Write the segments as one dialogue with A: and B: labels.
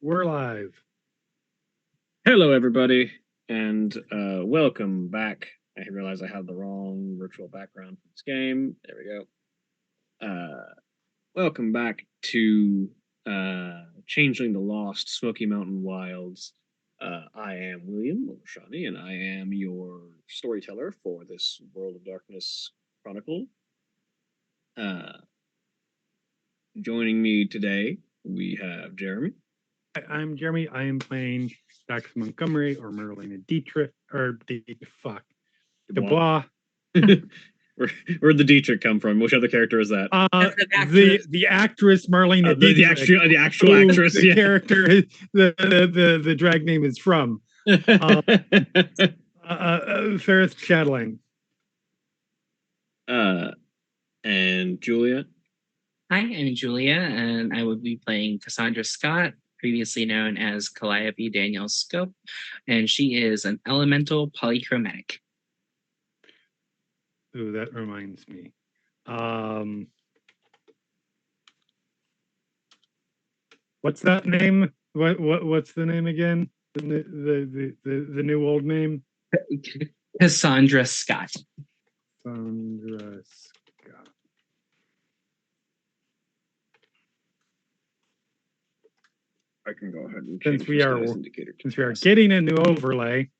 A: We're live.
B: Hello, everybody, and welcome back. I realize I have the wrong virtual background for this game. There we go. Welcome back to Changeling the Lost Smoky Mountain Wilds. I am William Shani, and I am your storyteller for this World of Darkness Chronicle. Joining me today, we have Jeremy.
A: I'm Jeremy. I am playing Dax Montgomery or Merlina Dietrich or Dubois.
B: Where'd the Dietrich come from? Which other character is that?
A: The actress Merlina Dietrich.
B: The actual actress.
A: The character. The drag name is from. Ferris Changeling.
B: And Julia.
C: Hi, I'm Julia, and I will be playing Cassandra Scott, previously known as Calliope Danielle Scope, and she is an elemental polychromatic.
A: Ooh, that reminds me. What's that name? What's the name again? The new old name?
C: Cassandra Scott.
A: Cassandra Scott.
B: I can go ahead and
A: since we are getting a new overlay.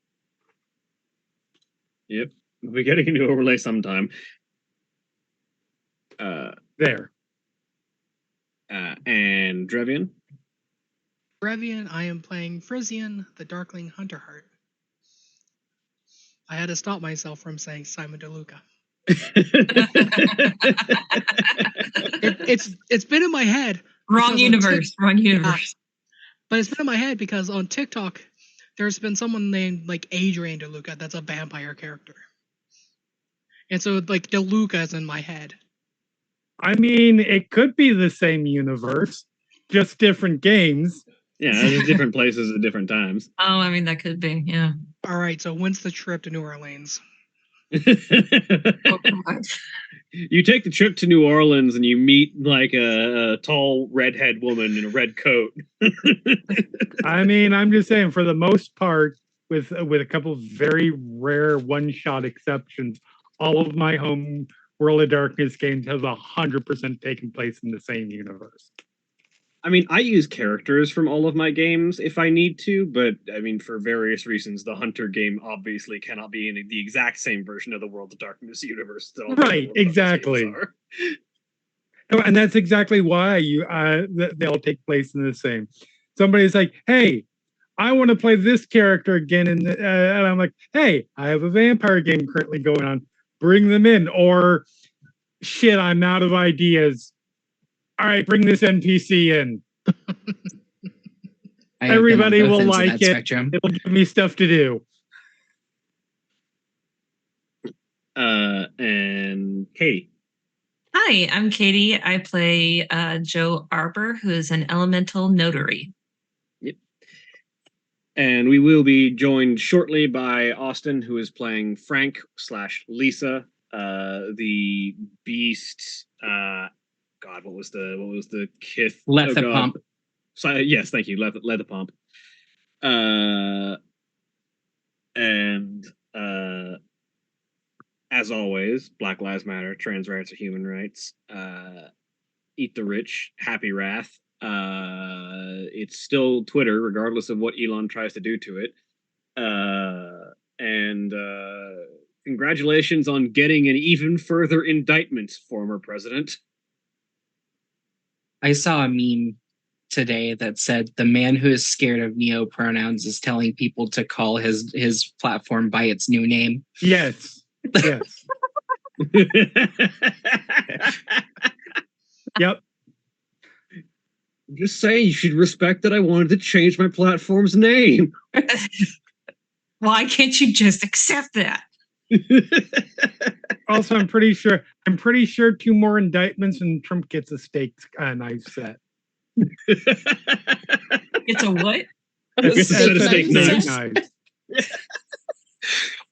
B: Yep, we're getting a new overlay sometime.
A: There.
B: And Drevian.
D: Drevian, I am playing Frisian, the Darkling Hunterheart. I had to stop myself from saying Simon DeLuca. It's been in my head.
E: Wrong universe.
D: But it's been in my head because on TikTok, there's been someone named like Adrian DeLuca that's a vampire character. And so like DeLuca is in my head.
A: I mean, it could be the same universe, just different games.
B: Yeah, there's different places at different times.
E: Oh, I mean, that could be, yeah.
D: All right, so when's the trip to New Orleans?
E: Oh,
B: you take the trip to New Orleans and you meet like a tall redhead woman in a red coat.
A: I mean, I'm just saying, for the most part, with a couple of very rare one-shot exceptions, all of my home World of Darkness games have 100% taken place in the same universe.
B: I mean, I use characters from all of my games if I need to, but I mean, for various reasons, the Hunter game obviously cannot be in the exact same version of the World of Darkness universe.
A: Right, exactly. And that's exactly why they all take place in the same. Somebody's like, hey, I want to play this character again. And I'm like, hey, I have a vampire game currently going on. Bring them in. Or, shit, I'm out of ideas. All right, bring this NPC in. Everybody will like it. Spectrum. It'll give me stuff to do.
B: And Katie.
E: Hi, I'm Katie. I play Joe Arbor, who is an elemental notary.
B: Yep. And we will be joined shortly by Austin, who is playing Frank/Lisa, the beast. God, what was the kith?
C: Lethapump.
B: So, yes, thank you, Lethapump. And as always, Black Lives Matter, trans rights are human rights. Eat the rich, happy wrath. It's still Twitter, regardless of what Elon tries to do to it. And congratulations on getting an even further indictment, former president.
C: I saw a meme today that said the man who is scared of neo pronouns is telling people to call his platform by its new name.
A: Yes. Yes. Yep.
B: I'm just saying, you should respect that I wanted to change my platform's name.
E: Why can't you just accept that?
A: Also, I'm pretty sure 2 more indictments and Trump gets a steak knife set.
E: It's a what?
B: It's a set of steak knives.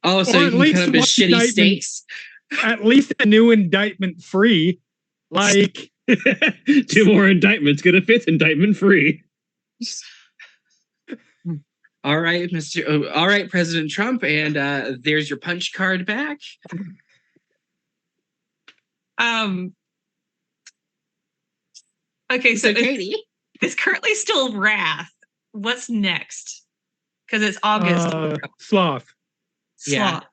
C: Oh, so you can cut up his shitty steaks.
A: At least a new indictment free. Like
B: 2 more indictments, get a 5th indictment free.
C: All right, all right, President Trump, and there's your punch card back.
E: Okay, so
C: Katie.
E: it's currently still Wrath. What's next? Because it's August.
A: Sloth.
C: Yeah.
E: Sloth.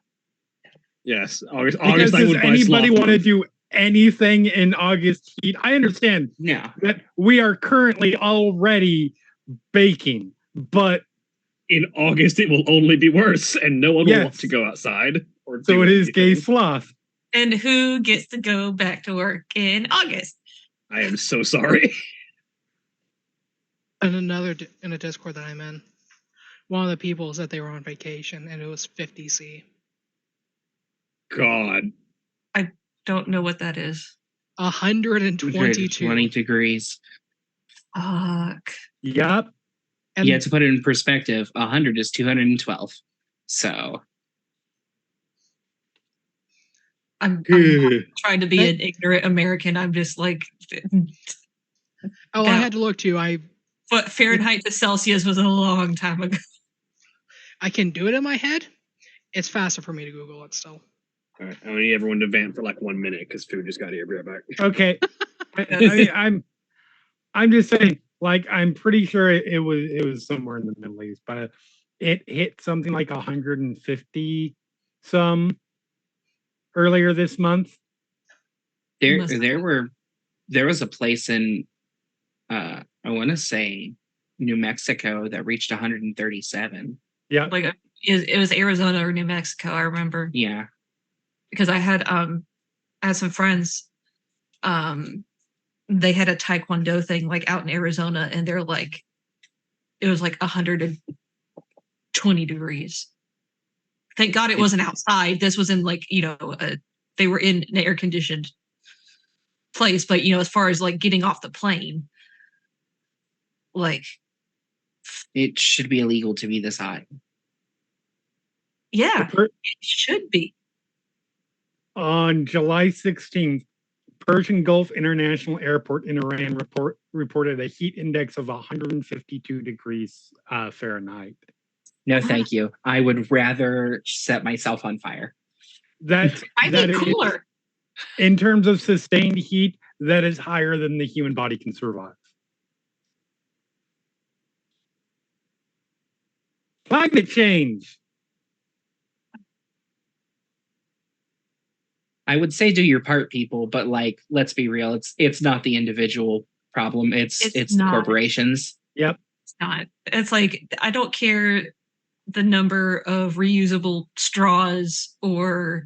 B: Yes, August.
A: Because
B: August. I
A: does
B: would buy
A: anybody
B: Sloth
A: want to
B: Month.
A: do anything in August heat? I understand
C: No.
A: that we are currently already baking, but
B: In August, it will only be worse, and no one will want
A: Yes.
B: to go outside. Or
A: so
B: do
A: it is gay
B: anything.
A: sloth.
E: And who gets to go back to work in August?
B: I am so sorry.
D: And in a Discord that I'm in, one of the people said they were on vacation, and it was 50C.
B: God.
E: Don't know what that is.
D: 122.
C: 20 degrees.
E: Fuck.
A: Yup.
D: And
C: Yeah, to put it in perspective, 100 is 212. So
E: I'm not trying to be an ignorant American. I'm just like,
D: I had to look too.
E: but Fahrenheit to Celsius was a long time ago.
D: I can do it in my head. It's faster for me to Google it still.
B: All right, I need everyone to vamp for like 1 minute because food just got here. Be right back.
A: Okay. I'm just saying, like, I'm pretty sure it was somewhere in the Middle East, but it hit something like 150 some earlier this month.
C: there was a place in I want to say New Mexico that reached 137.
A: Yeah.
E: Like it was Arizona or New Mexico, I remember.
C: Yeah.
E: Because I had some friends, they had a Taekwondo thing like out in Arizona, and they're like, it was like 120 degrees. Thank God it wasn't outside. This was in like, they were in an air conditioned place, but as far as like getting off the plane, like
C: It should be illegal to be this hot.
E: yeah, it should be.
A: On July 16th, Persian Gulf International Airport in Iran reported a heat index of 152 degrees Fahrenheit.
C: No, thank you. I would rather set myself on fire.
A: That
E: I
A: that
E: think
A: is-
E: cooler.
A: in terms of sustained heat, that is higher than the human body can survive. Climate change.
C: I would say do your part, people, but like, let's be real. It's not the individual problem. It's the
E: not.
C: corporations.
A: Yep.
E: It's not. It's like, I don't care the number of reusable straws or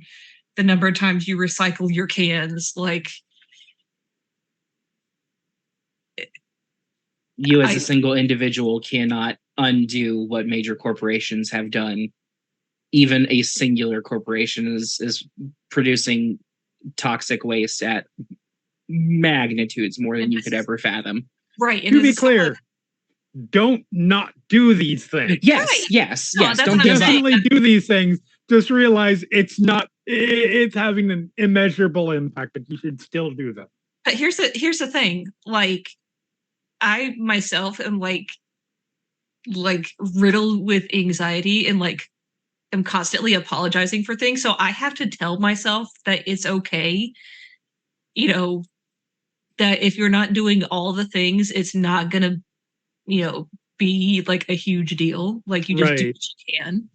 E: the number of times you recycle your cans. Like,
C: You as a single individual cannot undo what major corporations have done. Even a singular corporation is producing toxic waste at magnitudes more than you could ever fathom.
E: right.
A: To be clear, don't not do these things.
C: Yes,
E: Right.
C: yes,
E: No,
C: yes.
E: that's
C: Don't
E: what I'm
C: give up.
E: saying.
A: Definitely do these things. Just realize it's having an immeasurable impact, but you should still do them.
E: But here's the thing. Like, I myself am like riddled with anxiety and like am constantly apologizing for things. So I have to tell myself that it's okay, that if you're not doing all the things, it's not gonna, be like a huge deal. Like, you just do
A: Right.
E: what you can.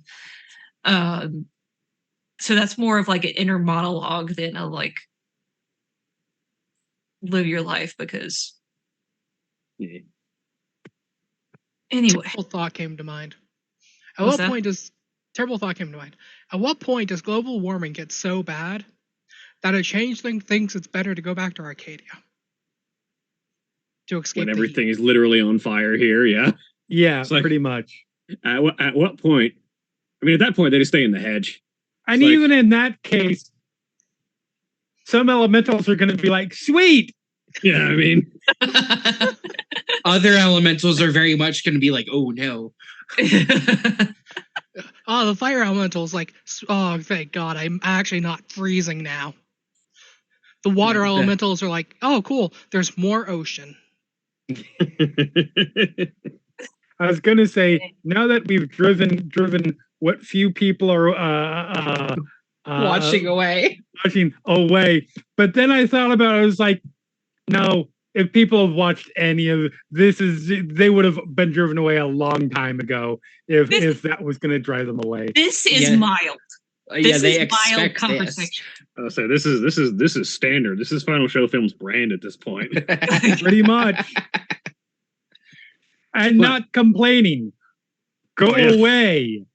E: So that's more of like an inner monologue than a like live your life, because
B: Yeah.
E: anyway.
D: Terrible thought came to mind.
E: What's that?
D: Terrible thought came to mind. At what point does global warming get so bad that a changeling thinks it's better to go back to Arcadia to escape
B: When
D: the
B: everything
D: heat?
B: is literally on fire here, yeah.
A: Yeah,
B: It's like-
A: pretty much.
B: At what point? I mean, at that point, they just stay in the hedge.
A: And
B: like-
A: even in that case, some elementals are going to be like, sweet.
B: Yeah, I mean,
C: Other elementals are very much going to be like, oh no.
D: Oh, the fire elemental's like, oh, thank God, I'm actually not freezing now. The water
C: Yeah,
D: elementals are like, oh, cool, there's more ocean.
A: I was gonna say, now that we've driven what few people are
C: Watching away.
A: watching away, but then I thought about it, I was like, no, if people have watched any of this, they would have been driven away a long time ago if that was going to drive them away.
E: This is
C: Yeah.
E: mild.
C: Yeah, they
E: is mild
C: expect this.
E: conversation.
B: I'll say this is standard. This is Final Show Films brand at this point.
A: Pretty much. And
B: But-
A: not complaining. Go
B: Oh, yeah.
A: away.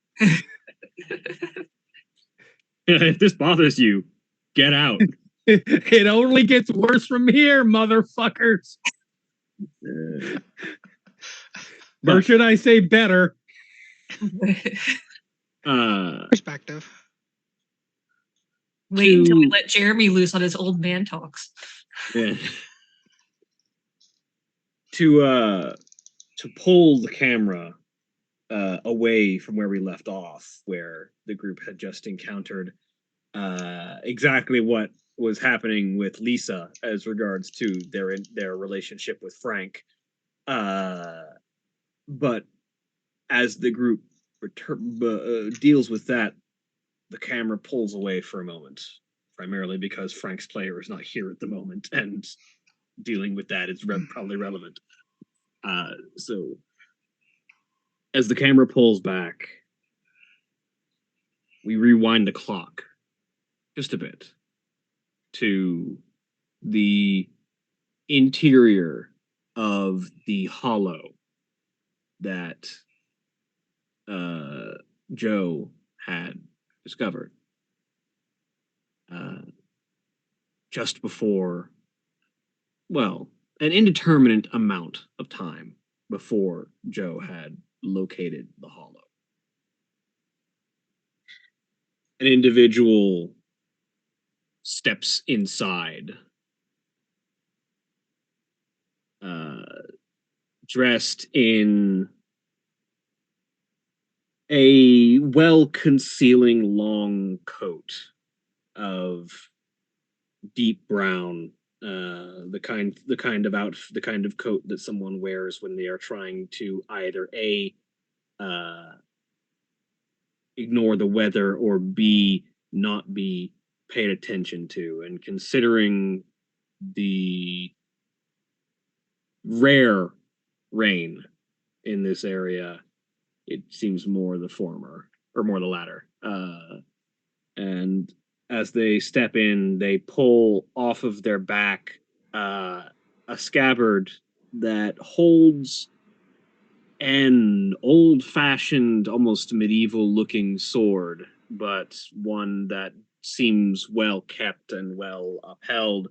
B: If this bothers you, get out.
A: It only gets worse from here, motherfuckers.
B: Uh,
A: Or
B: but
A: should I say better?
D: Perspective.
E: Wait until we
B: To-
E: let Jeremy loose on his old man talks.
B: yeah. To pull the camera away from where we left off, where the group had just encountered exactly what was happening with Lisa as regards to their relationship with Frank. But as the group deals with that, the camera pulls away for a moment, primarily because Frank's player is not here at the moment, and dealing with that is probably relevant. So as the camera pulls back, we rewind the clock just a bit to the interior of the hollow that Joe had discovered just before, well, an indeterminate amount of time before Joe had located the hollow. An individual steps inside, dressed in a well-concealing long coat of deep brown, the kind of coat that someone wears when they are trying to either ignore the weather, or B, not be paid attention to. And considering the rare rain in this area, it seems more the former, or more the latter. And as they step in, they pull off of their back a scabbard that holds an old-fashioned, almost medieval-looking sword, but one that seems well kept and well upheld,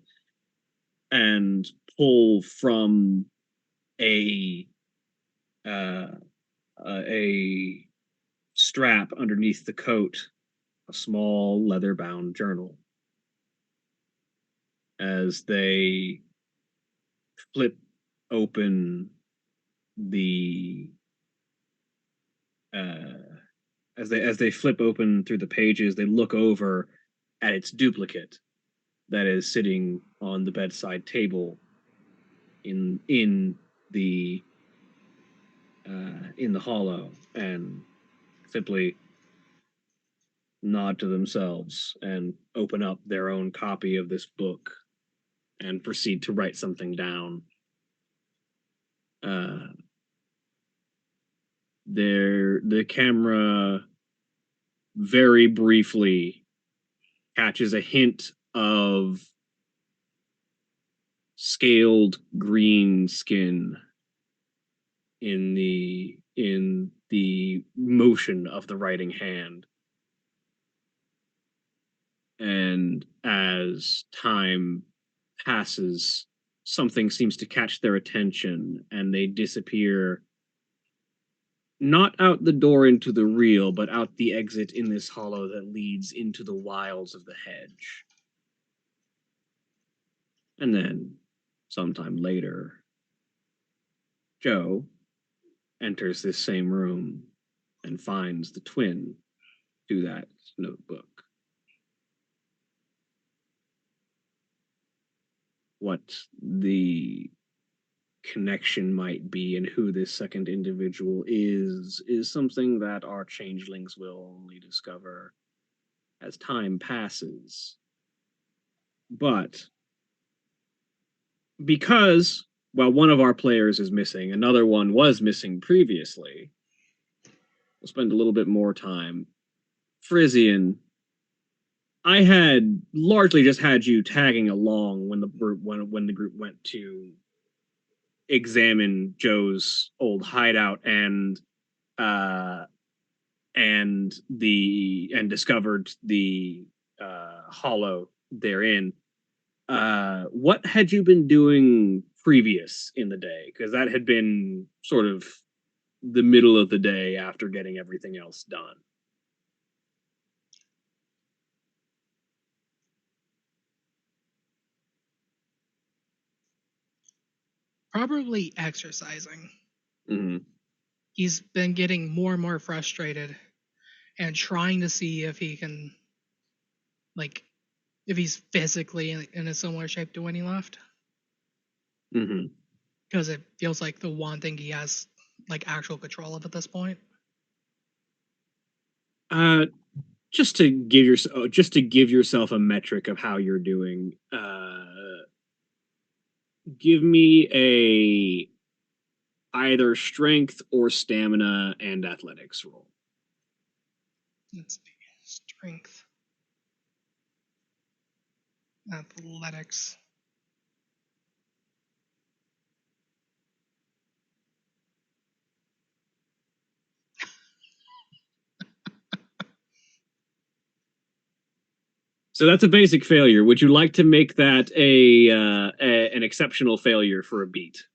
B: and pull from a strap underneath the coat a small leather-bound journal. As they flip open the as they flip open through the pages, they look over at its duplicate that is sitting on the bedside table in the hollow, and simply nod to themselves and open up their own copy of this book and proceed to write something down. The camera very briefly catches a hint of scaled green skin in the motion of the writing hand. And as time passes, something seems to catch their attention, and they disappear, not out the door into the real, but out the exit in this hollow that leads into the wilds of the hedge. And then, sometime later, Joe enters this same room and finds the twin to that notebook. What the connection might be and who this second individual is something that our changelings will only discover as time passes. But because, while one of our players is missing, another one was missing previously, we'll spend a little bit more time. Frisian, I had largely just had you tagging along when the group went to examine Joe's old hideout and discovered the hollow therein. What had you been doing previous in the day? Because that had been sort of the middle of the day after getting everything else done.
D: Probably exercising.
B: Mm-hmm.
D: He's been getting more and more frustrated and trying to see if he can, like, if he's physically in a similar shape to when he left.
B: Mm-hmm.
D: Because it feels like the one thing he has, like, actual control of at this point.
B: Just to give yourself a metric of how you're doing. Give me a either strength or stamina and athletics roll.
D: Let's see. Strength. Athletics.
B: So that's a basic failure. Would you like to make that an exceptional failure for a beat?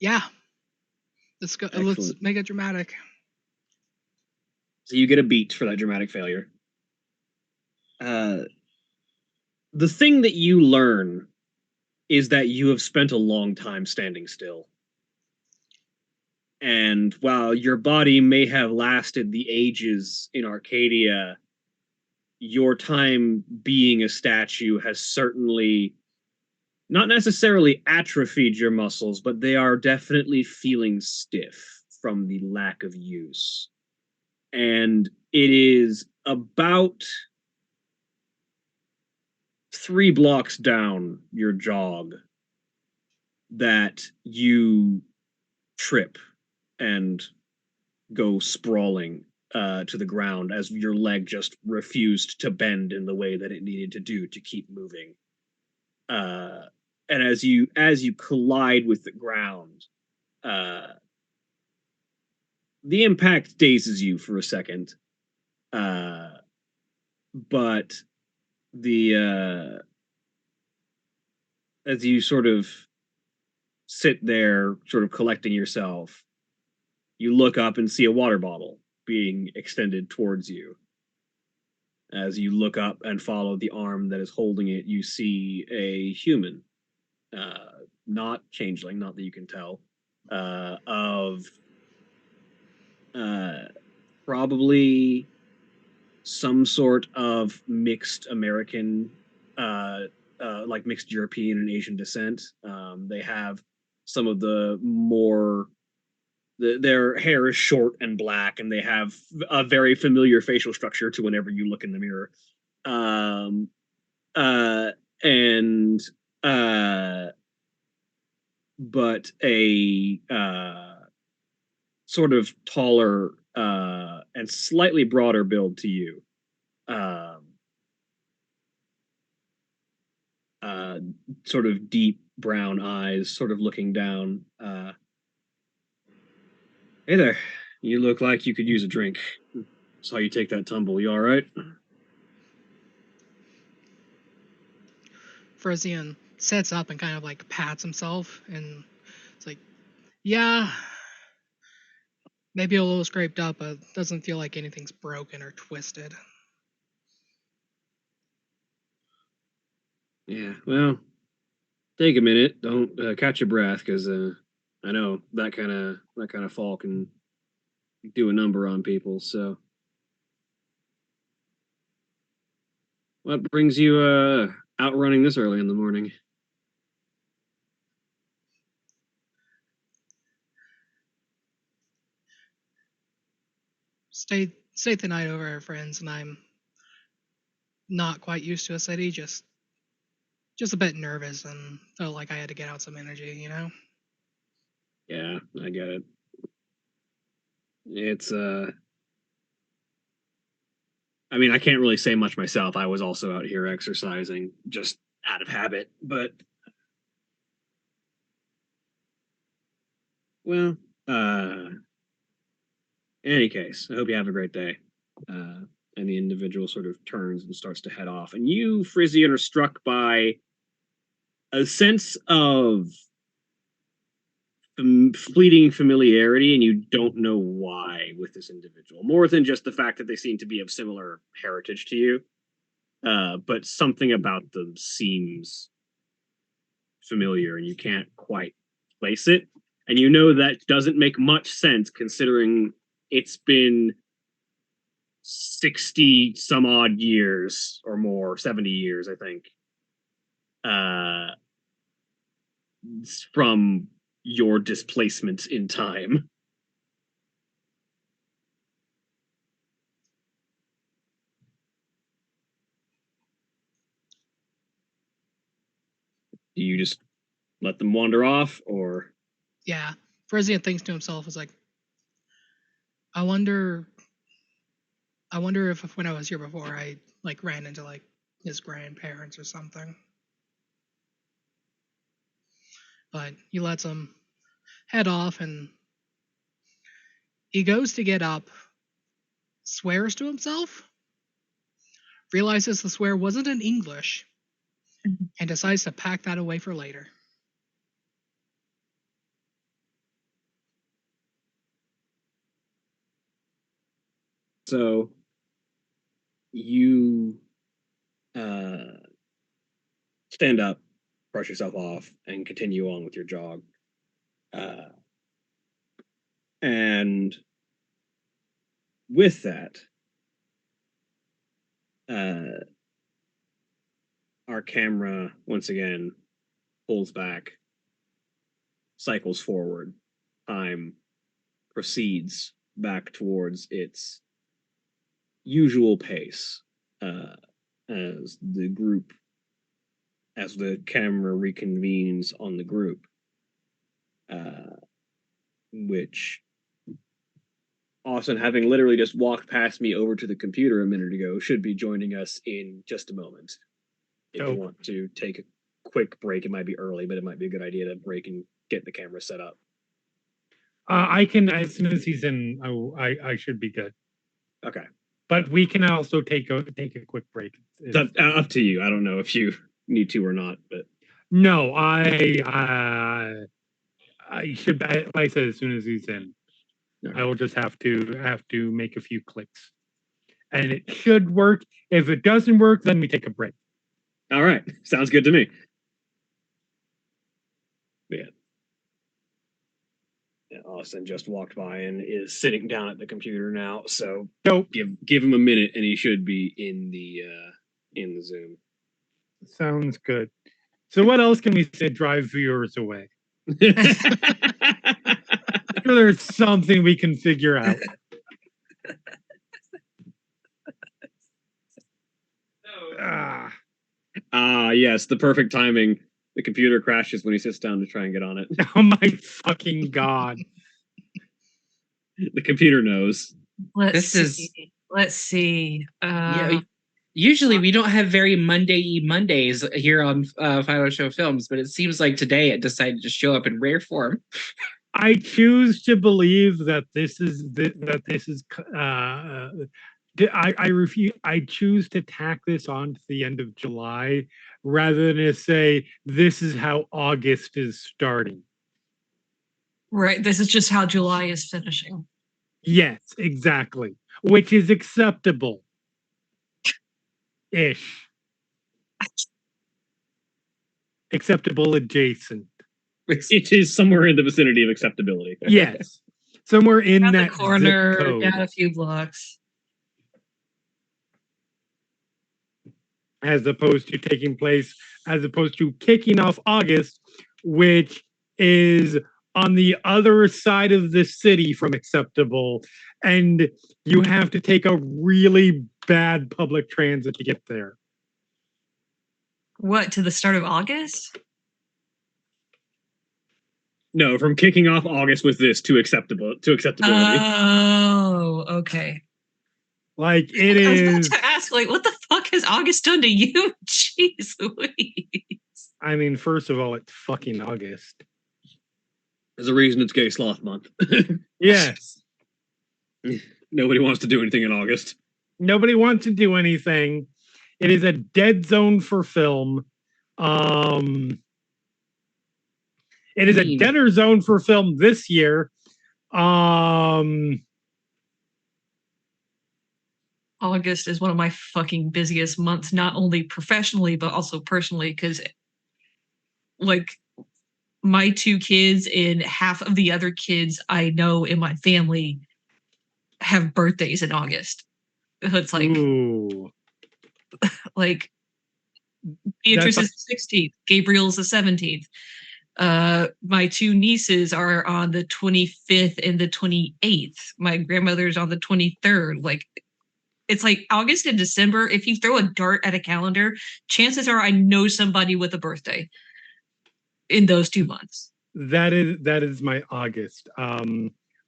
D: Yeah. Let's go.
B: Excellent.
D: Let's make it dramatic.
B: So you get a beat for that dramatic failure. The thing that you learn is that you have spent a long time standing still. And while your body may have lasted the ages in Arcadia, your time being a statue has certainly not necessarily atrophied your muscles, but they are definitely feeling stiff from the lack of use. And it is about 3 blocks down your jog that you trip and go sprawling to the ground as your leg just refused to bend in the way that it needed to do to keep moving. And as you collide with the ground, the impact dazes you for a second, but the as you sort of sit there, sort of collecting yourself, you look up and see a water bottle being extended towards you. As you look up and follow the arm that is holding it, you see a human, not changeling, not that you can tell, of probably some sort of mixed American, like mixed European and Asian descent. They have some of the more their hair is short and black, and they have a very familiar facial structure to whenever you look in the mirror. And but a sort of taller and slightly broader build to you. Sort of deep brown eyes, sort of looking down. Hey there, you look like you could use a drink. Saw you take that tumble. You all right?
D: Frisian sits up and kind of like pats himself, and it's like, yeah, maybe a little scraped up, but doesn't feel like anything's broken or twisted.
B: Yeah. Well, take a minute. Don't catch your breath, because I know that kind of fall can do a number on people. So, what brings you out running this early in the morning?
D: stayed the night over at friends, and I'm not quite used to a city. Just a bit nervous, and felt like I had to get out some energy.
B: Yeah, I get it. It's I mean, I can't really say much myself. I was also out here exercising just out of habit, but well, in any case, I hope you have a great day. And the individual sort of turns and starts to head off. And you, Frisian, are struck by a sense of fleeting familiarity, and you don't know why with this individual. More than just the fact that they seem to be of similar heritage to you, but something about them seems familiar, and you can't quite place it. And you know that doesn't make much sense considering it's been 60 some odd years or more, 70 years, I think, from your displacement in time. Do you just let them wander off, or?
D: Yeah. Frisian thinks to himself, is like, I wonder if when I was here before, I like ran into like his grandparents or something. But he lets him head off, and he goes to get up, swears to himself, realizes the swear wasn't in English, and decides to pack that away for later.
B: So you stand up, brush yourself off, and continue on with your jog. And with that, our camera once again pulls back, cycles forward. Time proceeds back towards its usual pace as the camera reconvenes on the group, which Austin, having literally just walked past me over to the computer a minute ago, should be joining us in just a moment. If you want to take a quick break, it might be early, but it might be a good idea to break and get the camera set up.
A: I can, as soon as he's in, I should be good.
B: Okay.
A: But we can also take a quick break.
B: Up to you. I don't know if you need to or not, but
A: no, I should. Like I said, as soon as he's in, okay. I will just have to make a few clicks, and it should work. If it doesn't work, then we take a break.
B: All right, sounds good to me. Yeah. Austin just walked by and is sitting down at the computer now, so give him a minute and he should be in the Zoom.
A: Sounds good. So what else can we say drive viewers away? Sure, there's something we can figure out.
B: Yes, the perfect timing. The computer crashes when he sits down to try and get on it.
A: Oh my fucking god.
B: The computer knows.
E: Let's see.
C: Yeah, usually we don't have very Mondays here on Final Show Films, but it seems like today it decided to show up in rare form.
A: I choose to believe that this is I refuse. I choose to tack this on to the end of July rather than to say this is how August is starting.
E: Right. This is just how July is finishing.
A: Yes, exactly. Which is acceptable. Ish. Acceptable adjacent.
B: It is somewhere in the vicinity of acceptability.
A: Yes. Somewhere in
E: Around
A: that
E: the corner,
A: zip code.
E: down a few blocks.
A: As opposed to kicking off August, which is on the other side of the city from acceptable, and you have to take a really bad public transit to get there.
E: What, to the start of August?
B: No, from kicking off August with this to acceptability.
E: Oh, okay.
A: Like it
E: I was
A: is.
E: about to ask, like, what the fuck has August done to you? Jeez Louise.
A: I mean, first of all, it's fucking August.
B: There's a reason it's Gay Sloth Month.
A: Yes.
B: Nobody wants to do anything in August.
A: Nobody wants to do anything. It is a dead zone for film. It is a deader zone for film this year.
E: August is one of my fucking busiest months, not only professionally, but also personally, because like my two kids and half of the other kids I know in my family have birthdays in August. It's like,
A: ooh.
E: like Beatrice is the 16th, Gabriel's the 17th. My two nieces are on the 25th and the 28th. My grandmother's on the 23rd. Like, it's like August and December. If you throw a dart at a calendar, chances are I know somebody with a birthday in those 2 months.
A: That is my August.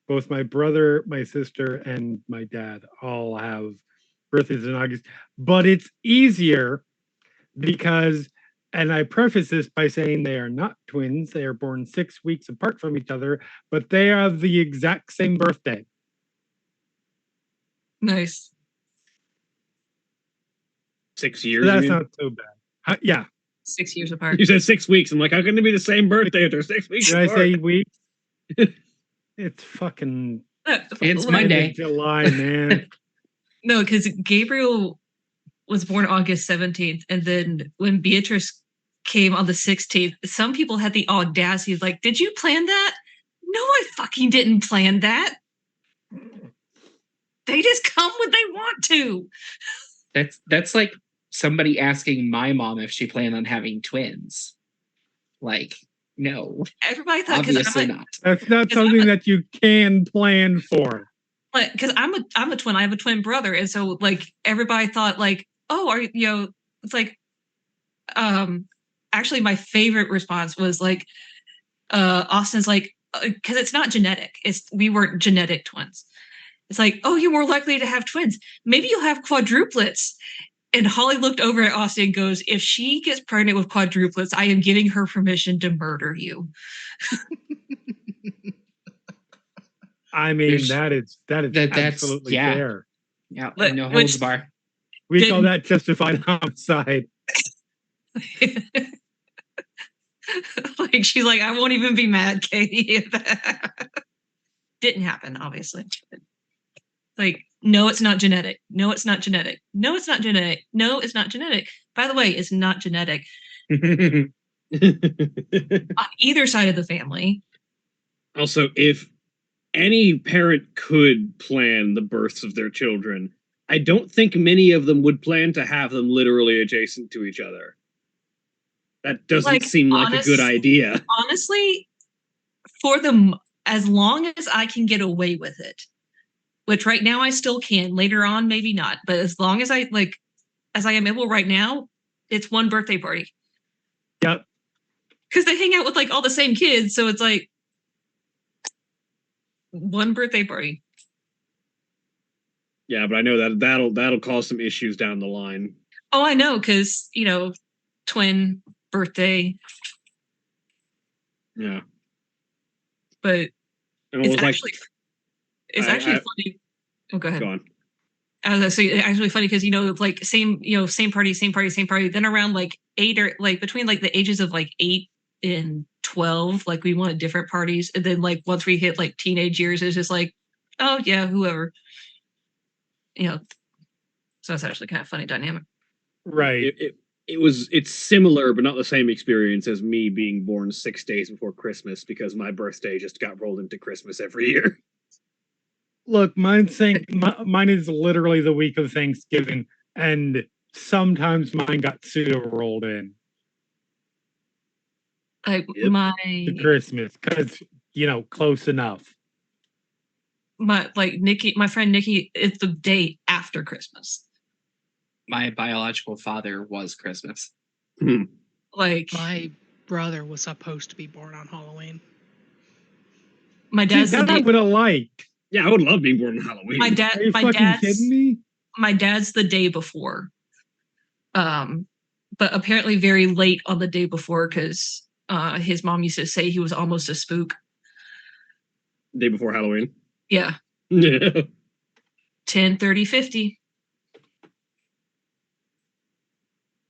A: Both my brother, my sister, and my dad all have birthdays in August. But it's easier because, and I preface this by saying they are not twins. They are born 6 weeks apart from each other, but they have the exact same birthday.
E: Nice.
B: 6 years.
A: That's not so bad. Yeah.
E: 6 years apart.
B: You said 6 weeks. I'm like, how can it be the same birthday if they're 6 weeks
A: Did I
B: apart?
A: say weeks? It's fucking
C: It's
E: Like,
C: Monday.
A: July, man.
E: No, because Gabriel was born August 17th, and then when Beatrice came on the 16th, some people had the audacity of like, did you plan that? No, I fucking didn't plan that. They just come when they want to.
C: That's like somebody asking my mom if she planned on having twins. Like, no,
E: Everybody thought,
C: obviously not.
A: That's not something that you can plan for.
E: because I'm a twin. I have a twin brother, and so like everybody thought like, oh, are you? It's like, actually, my favorite response was like, Austin's like, because it's not genetic. We weren't genetic twins. It's like, oh, you're more likely to have twins. Maybe you'll have quadruplets. And Holly looked over at Austin and goes, if she gets pregnant with quadruplets, I am giving her permission to murder you.
A: I mean, that is
C: that's
A: absolutely fair.
C: Yeah,
E: But-
C: no
E: which-
C: holds bar.
A: We call that justified homicide.
E: Like, she's like, I won't even be mad, Katie. Didn't happen, obviously. Like, no, it's not genetic. No, it's not genetic. No, it's not genetic. No, it's not genetic. By the way, it's not genetic on either side of the family.
B: Also, if any parent could plan the births of their children, I don't think many of them would plan to have them literally adjacent to each other. That doesn't
E: Like,
B: seem like a good idea.
E: Honestly, for them, as long as I can get away with it, which right now I still can, later on, maybe not, but as long as I am able right now, it's one birthday party.
A: Yep.
E: Because they hang out with like all the same kids, so it's like one birthday party.
B: Yeah, but I know that'll cause some issues down the line.
E: Oh, I know, because twin birthday,
B: Yeah.
E: but
B: And
E: it's actually
B: I-
E: funny. Oh, go ahead.
B: Go on.
E: As I say, it's actually funny because like same party. Then around like 8 or like between like the ages of like 8 and 12, like we wanted different parties, and then like once we hit like teenage years, it's just like, oh yeah, whoever. So it's actually kind of funny dynamic.
A: Right.
B: It's similar, but not the same experience as me being born 6 days before Christmas because my birthday just got rolled into Christmas every year.
A: Look, mine is literally the week of Thanksgiving, and sometimes mine got pseudo rolled in
E: Like
B: Yep.
E: my
A: to Christmas because close enough.
E: My friend Nikki, it's the day after Christmas.
C: My biological father was Christmas.
E: Like
D: My brother was supposed to be born on Halloween.
E: my dad's the
A: That I
E: day.
A: would have liked.
B: Yeah, I would love being born on Halloween.
E: My dad.
A: Are you
E: My
A: fucking
E: dad's.
A: kidding me?
E: My dad's the day before. But apparently very late on the day before because his mom used to say he was almost a spook.
B: Day before Halloween.
E: Yeah.
B: Yeah.
E: 10, 30, 50.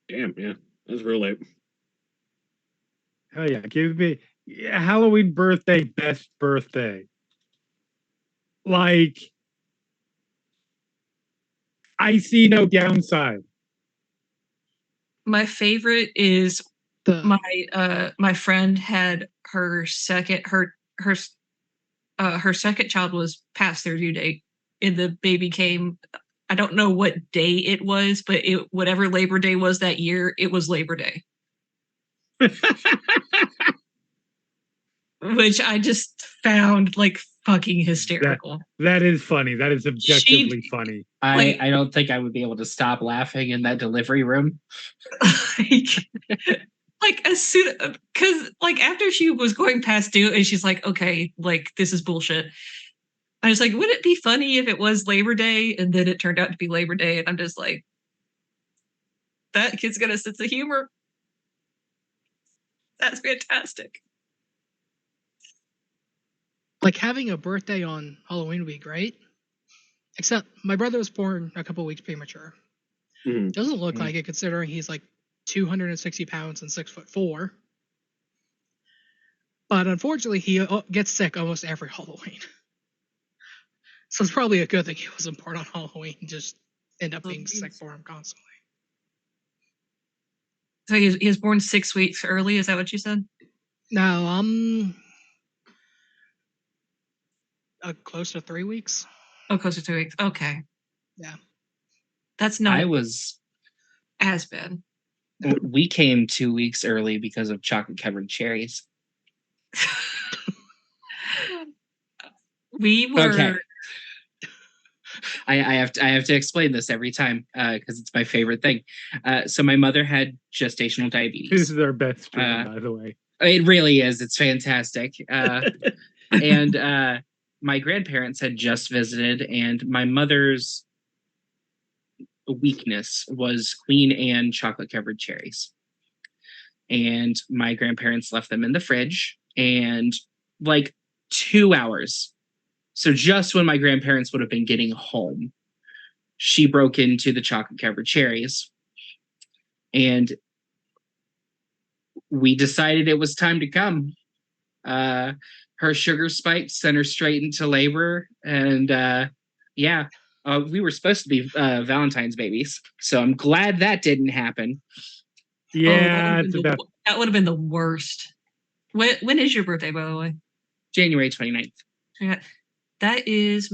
B: Damn, yeah. That's real late.
A: Hell yeah, give me Halloween birthday, best birthday. Like, I see no downside.
E: My favorite is
D: The
E: my friend had her second child was past their due date, and the baby came. I don't know what day it was, but whatever Labor Day was that year, it was Labor Day. Which I just found like fucking hysterical.
A: That is funny. That is objectively funny.
C: I don't think I would be able to stop laughing in that delivery room.
E: like as soon because like after she was going past due and she's like, okay, like this is bullshit. I was like, would it be funny if it was Labor Day? And then it turned out to be Labor Day, and I'm just like, that kid's got a sense of humor. That's fantastic.
D: like having a birthday on Halloween would be great. Except my brother was born a couple weeks premature. Doesn't look like it considering he's like 260 pounds and 6'4". But unfortunately, he gets sick almost every Halloween. So it's probably a good thing he wasn't born on Halloween. Just end up being sick for him constantly.
E: So he was born 6 weeks early. Is that what you said?
D: No, close to 3 weeks.
E: Oh, close to 2 weeks. Okay.
D: Yeah.
E: That's not
C: I was.
E: as bad.
C: We came 2 weeks early because of chocolate covered cherries.
E: We were.
C: Okay. I have to explain this every time because it's my favorite thing. So my mother had gestational diabetes.
A: This is our best stream, by the way.
C: It really is. It's fantastic. And my grandparents had just visited, and my mother's weakness was Queen Anne chocolate covered cherries. And my grandparents left them in the fridge, and like 2 hours. So just when my grandparents would have been getting home, she broke into the chocolate covered cherries. And we decided it was time to come. Her sugar spiked, sent her straight into labor. And we were supposed to be Valentine's babies. So I'm glad that didn't happen.
A: Yeah,
E: that would have been the worst. When is your birthday, by the way?
C: January 29th.
E: Yeah. That is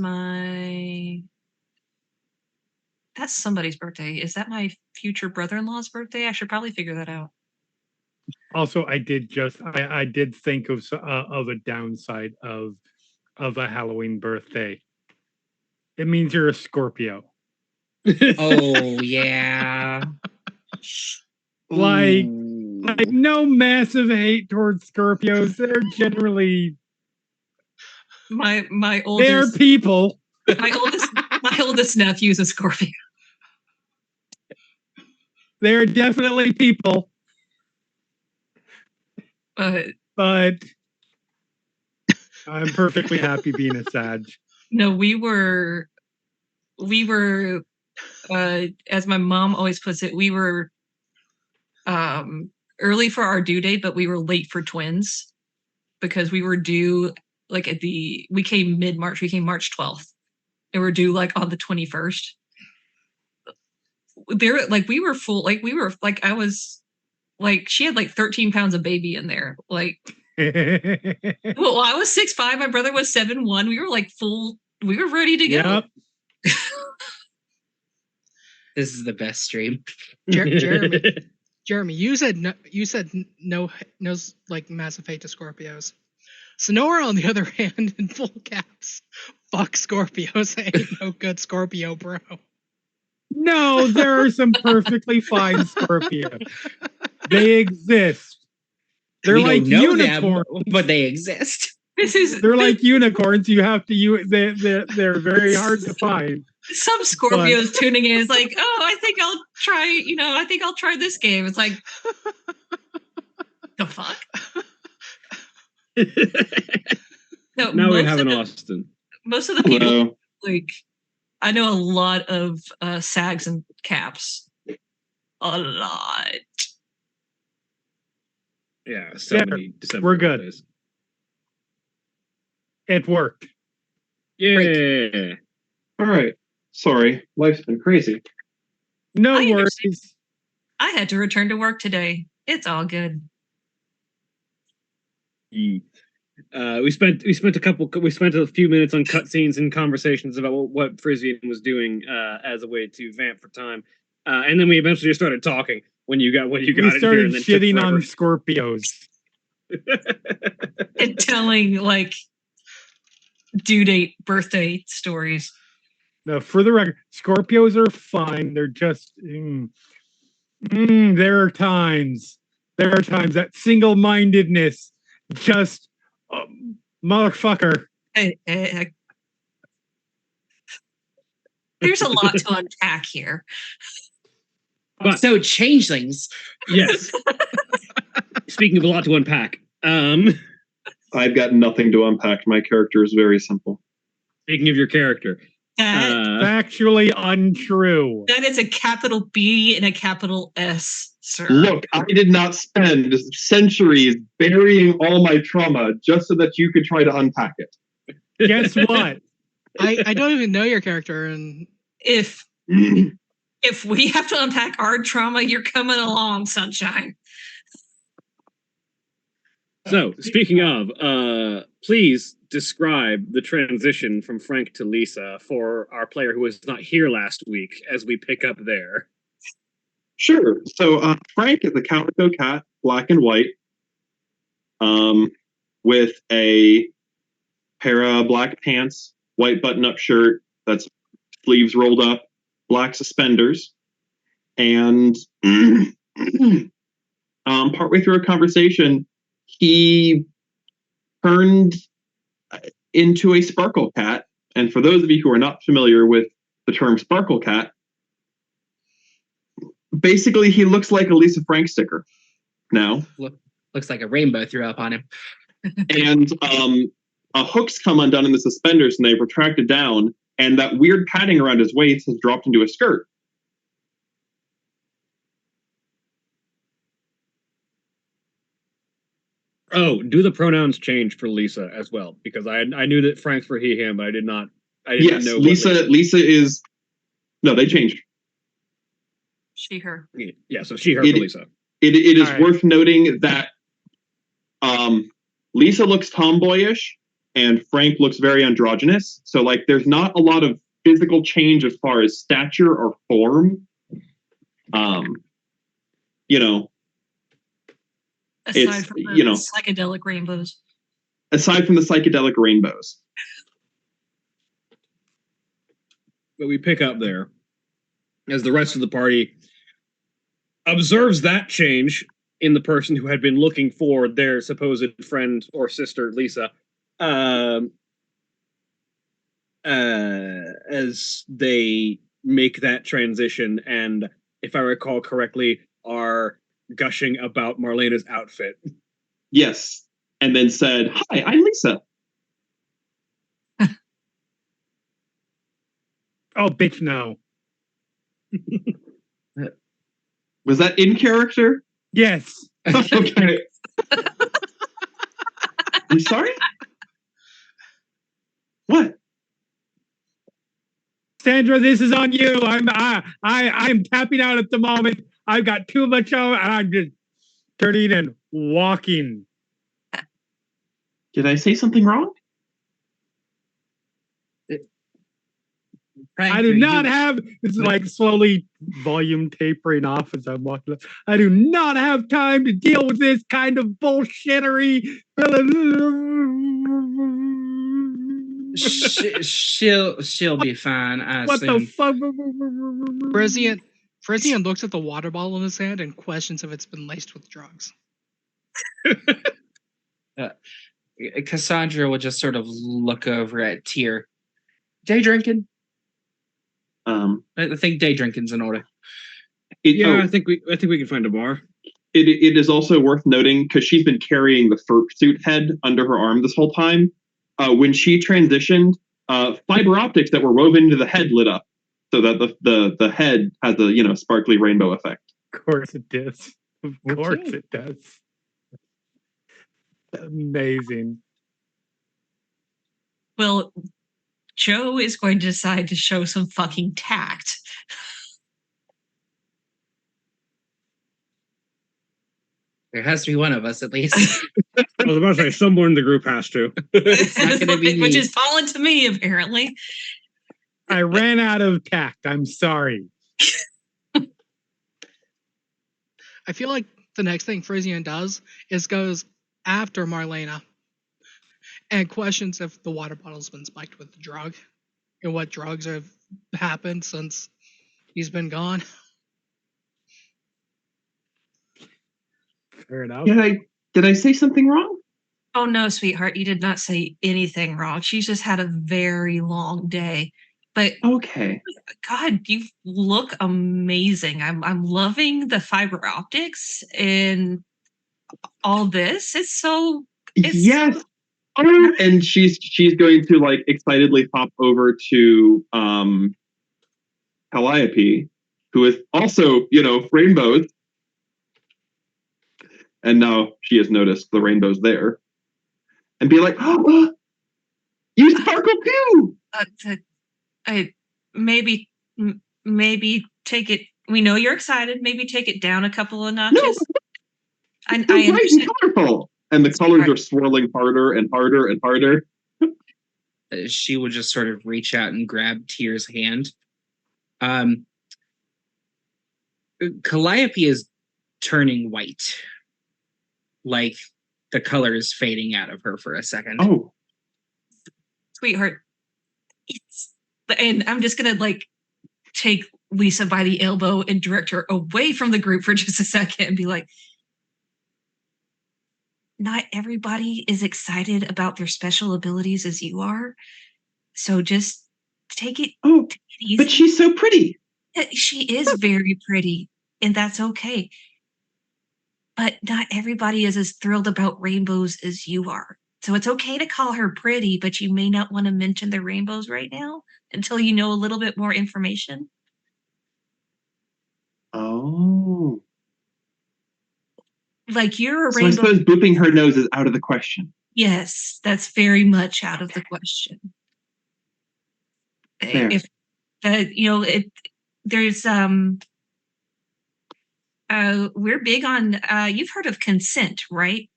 E: that's somebody's birthday. Is that my future brother-in-law's birthday? I should probably figure that out.
A: Also, I did think of a downside of a Halloween birthday. It means you're a Scorpio.
C: Oh yeah.
A: Like no massive hate towards Scorpios. They're generally
E: my oldest.
A: They're people.
E: My oldest nephew's a Scorpio.
A: They're definitely people. But I'm perfectly happy being a Sag.
E: No, we were as my mom always puts it, we were early for our due date, but we were late for twins because we were due like we came mid-March, we came March 12th. And we're due like on the 21st. There, like we were full, like we were like I was like she had like 13 pounds of baby in there. Like well, I was 6'5", my brother was 7'1". We were like full, we were ready to go.
C: Yep. This is the best stream.
D: Jeremy, you said no like massive hate to Scorpios. Sonora, on the other hand, in full caps, fuck Scorpios. Ain't no good Scorpio, bro.
A: No, there are some perfectly fine Scorpios. They exist. They're
C: We
A: like
C: don't know
A: unicorns.
C: them, but they exist.
A: They're like unicorns. You have to use. They're very hard to find.
E: Some Scorpios tuning in is like, oh, I think I'll try. I think I'll try this game. It's like, the fuck. No,
B: Now we have an Austin.
E: Most of the people,
F: Hello.
E: like, I know a lot of sags and caps. A lot.
B: Yeah, so
A: Yeah,
B: many December
A: we're good.
B: birthdays.
A: It worked.
B: Yeah.
F: All right. Sorry, life's been crazy.
A: No
E: I
A: worries.
E: understand. I had to return to work today. It's all good.
B: We spent a few minutes on cutscenes and conversations about what Frisian was doing as a way to vamp for time, and then we eventually just started talking when you got
A: We
B: in here,
A: started
B: and then took
A: shitting on
B: forever.
A: Scorpios.
E: And telling, like, due date, birthday stories.
A: Now, for the record, Scorpios are fine. They're just. There are times that single-mindedness just. Motherfucker.
E: There's a lot to unpack here.
B: But
C: So changelings.
B: yes, speaking of a lot to unpack,
F: I've got nothing to unpack. My character is very simple.
B: speaking of your character,
A: Factually untrue.
E: That is a capital B and a capital S, sir.
F: Look, I did not spend centuries burying all my trauma just so that you could try to unpack it.
A: Guess what?
D: I don't even know your character, and
E: If we have to unpack our trauma, you're coming along, sunshine.
B: so speaking of, please describe the transition from Frank to Lisa for our player who was not here last week as we pick up there.
F: Sure. So Frank is a calico cat, black and white, with a pair of black pants, white button-up shirt that's sleeves rolled up, black suspenders, and partway through a conversation, he turned into a sparkle cat. And for those of you who are not familiar with the term sparkle cat, basically he looks like a Lisa Frank sticker now.
C: Looks like a rainbow threw up on him.
F: And hooks come undone in the suspenders and they retracted down, and that weird padding around his waist has dropped into a skirt.
B: Oh, do the pronouns change for Lisa as well? Because I knew that Frank's for he, him, but I didn't
F: Yes,
B: know.
F: Lisa is. No, they changed.
E: She, her.
B: Yeah, so she, her for Lisa.
F: It is
A: All right.
F: worth noting that Lisa looks tomboyish and Frank looks very androgynous. So, like, there's not a lot of physical change as far as stature or form.
E: Aside from the psychedelic rainbows.
F: Aside from the psychedelic rainbows.
B: But we pick up there as the rest of the party observes that change in the person who had been looking for their supposed friend or sister, Lisa, as they make that transition, and if I recall correctly, are gushing about Marlena's outfit.
F: Yes. And then said, "Hi, I'm Lisa."
A: Oh, bitch, no.
F: Was that in character?
A: Yes.
F: Okay. I'm sorry? What?
A: Sandra, this is on you. I'm tapping out at the moment. I've got too much on, and I'm just turning and walking.
F: Did I say something wrong?
C: Frank,
A: I do
C: are
A: not
C: you-
A: have. It's like slowly volume tapering off as I'm walking. I do not have time to deal with this kind of bullshittery.
C: she'll be fine. I
A: What the
C: assume.
A: fuck?
D: Frisian looks at the water bottle in his hand and questions if it's been laced with drugs.
C: Cassandra will just sort of look over at Tyr. Day drinking? I think day drinking's in order.
B: I think we can find a bar.
F: It is also worth noting, because she's been carrying the fursuit head under her arm this whole time. When she transitioned, fiber optics that were woven into the head lit up, so that the head has a sparkly rainbow effect.
A: Of course it does. Of course it does. Amazing.
E: Well, Joe is going to decide to show some fucking tact.
C: There has to be one of us at least.
B: I was about to say someone in the group has to.
C: It's not going to be me.
E: Which is fallen to me, apparently.
A: I ran out of tact. I'm sorry.
D: I feel like the next thing Frisian does is goes after Marlena and questions if the water bottle's been spiked with the drug and what drugs have happened since he's been gone.
A: Fair enough.
F: Did I say something wrong?
E: Oh no, sweetheart, you did not say anything wrong. She's just had a very long day. But
F: Okay.
E: God, you look amazing. I'm loving the fiber optics and all this. It's
F: Yes. And she's going to like excitedly hop over to Calliope, who is also, rainbows. And now she has noticed the rainbows there. And be like, oh, you sparkle too!
E: Maybe take it. We know you're excited. Maybe take it down a couple of notches.
F: No,
E: I
F: bright and
E: understand.
F: colorful. And the colors are swirling harder and harder and harder.
C: She would just sort of reach out and grab Tyr's hand. Calliope is turning white. Like the color is fading out of her for a second.
F: Oh.
E: Sweetheart. And I'm just gonna like take Lisa by the elbow and direct her away from the group for just a second and be like, not everybody is excited about their special abilities as you are. So just take it easy.
F: But she's so pretty.
E: She is very pretty, and that's okay. But not everybody is as thrilled about rainbows as you are. So it's okay to call her pretty, but you may not want to mention the rainbows right now until you know a little bit more information.
F: Oh.
E: Like you're a
F: So I
E: rainbow.
F: suppose booping her nose is out of the question.
E: Yes, that's very much out of the question.
F: Fair.
E: If there's we're big on you've heard of consent, right?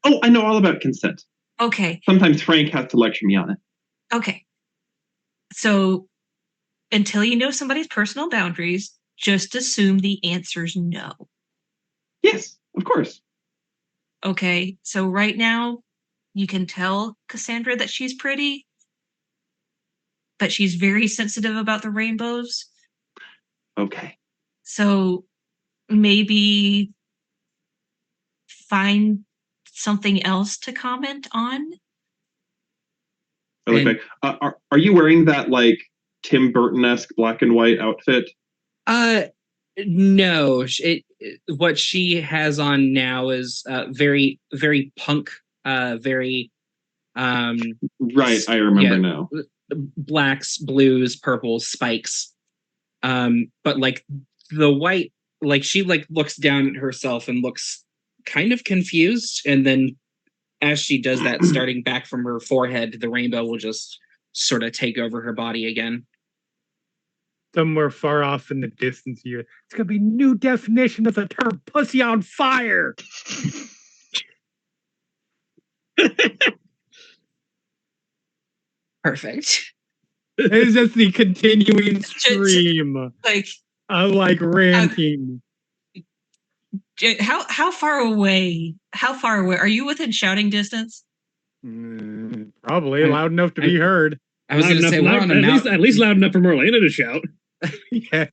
F: Oh, I know all about consent.
E: Okay.
F: Sometimes Frank has to lecture me on it.
E: Okay. So until you know somebody's personal boundaries, just assume the answer's no.
F: Yes, of course.
E: Okay. So right now you can tell Cassandra that she's pretty, but she's very sensitive about the rainbows.
F: Okay.
E: So maybe find something else to comment on.
F: I look back. Are you wearing that like Tim Burton-esque black and white outfit?
C: No. What she has on now is very, very punk. Very.
F: Right, I remember now.
C: Blacks, blues, purples, spikes. But like the white, like she like looks down at herself and looks kind of confused, and then as she does that, starting back from her forehead, the rainbow will just sort of take over her body again.
A: Somewhere far off in the distance here, it's gonna be new definition of the term "pussy on fire."
C: Perfect.
A: It's just the continuing stream of like ranting.
E: How far away are you within shouting distance?
A: Probably loud enough to be heard.
C: I was going to say, we're on a mountain.
B: At least loud enough for Marlena to shout.
A: Yes.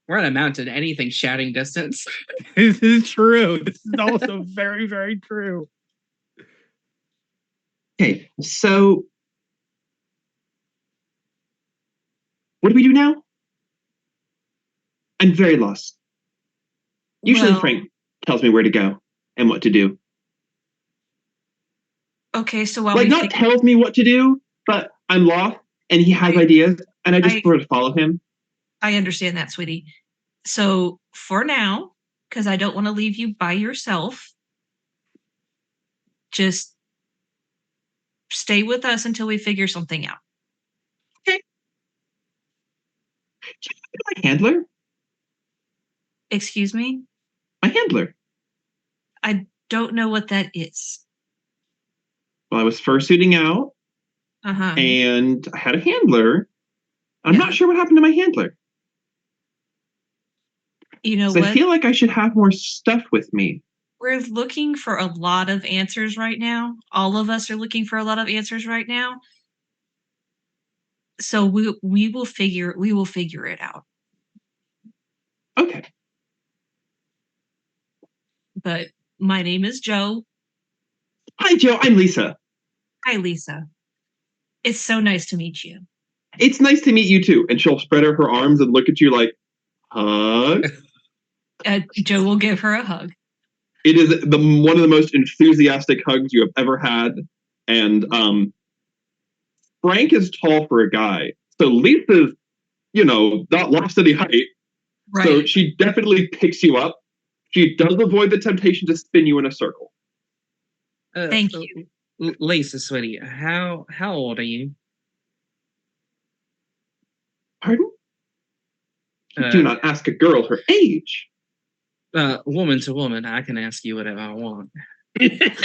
C: We're on a mountain. Anything shouting distance.
A: This is true. This is also very, very true.
F: Okay, so what do we do now? I'm very lost. Usually
E: Well,
F: Frank tells me where to go and what to do.
E: okay, so while
F: Like,
E: we
F: not tells me what to do, but I'm lost and he has ideas and I just sort of follow him.
E: I understand that, sweetie. So for now, because I don't want to leave you by yourself, just stay with us until we figure something out.
F: Okay. My handler?
E: Excuse me?
F: My handler.
E: I don't know what that is.
F: Well, I was fursuiting out
E: Uh-huh.
F: and I had a handler. I'm
E: Yeah.
F: not sure what happened to my handler.
E: You know
F: 'Cause
E: what?
F: I feel like I should have more stuff with me.
E: We're looking for a lot of answers right now. All of us are looking for a lot of answers right now. So we will figure it out.
F: Okay.
E: But my name is Joe.
F: Hi, Joe. I'm Lisa.
E: Hi, Lisa. It's so nice to meet you.
F: It's nice to meet you too. And she'll spread out her arms and look at you like, hug.
E: Joe will give her a hug.
F: It is one of the most enthusiastic hugs you have ever had. And Frank is tall for a guy. So Lisa's, not lost any height.
E: Right.
F: So she definitely picks you up. She does avoid the temptation to spin you in a circle.
E: Thank you.
C: Lisa, sweetie, how old are you?
F: Pardon? Do not ask a girl her age.
C: Woman to woman, I can ask you whatever I want.
F: It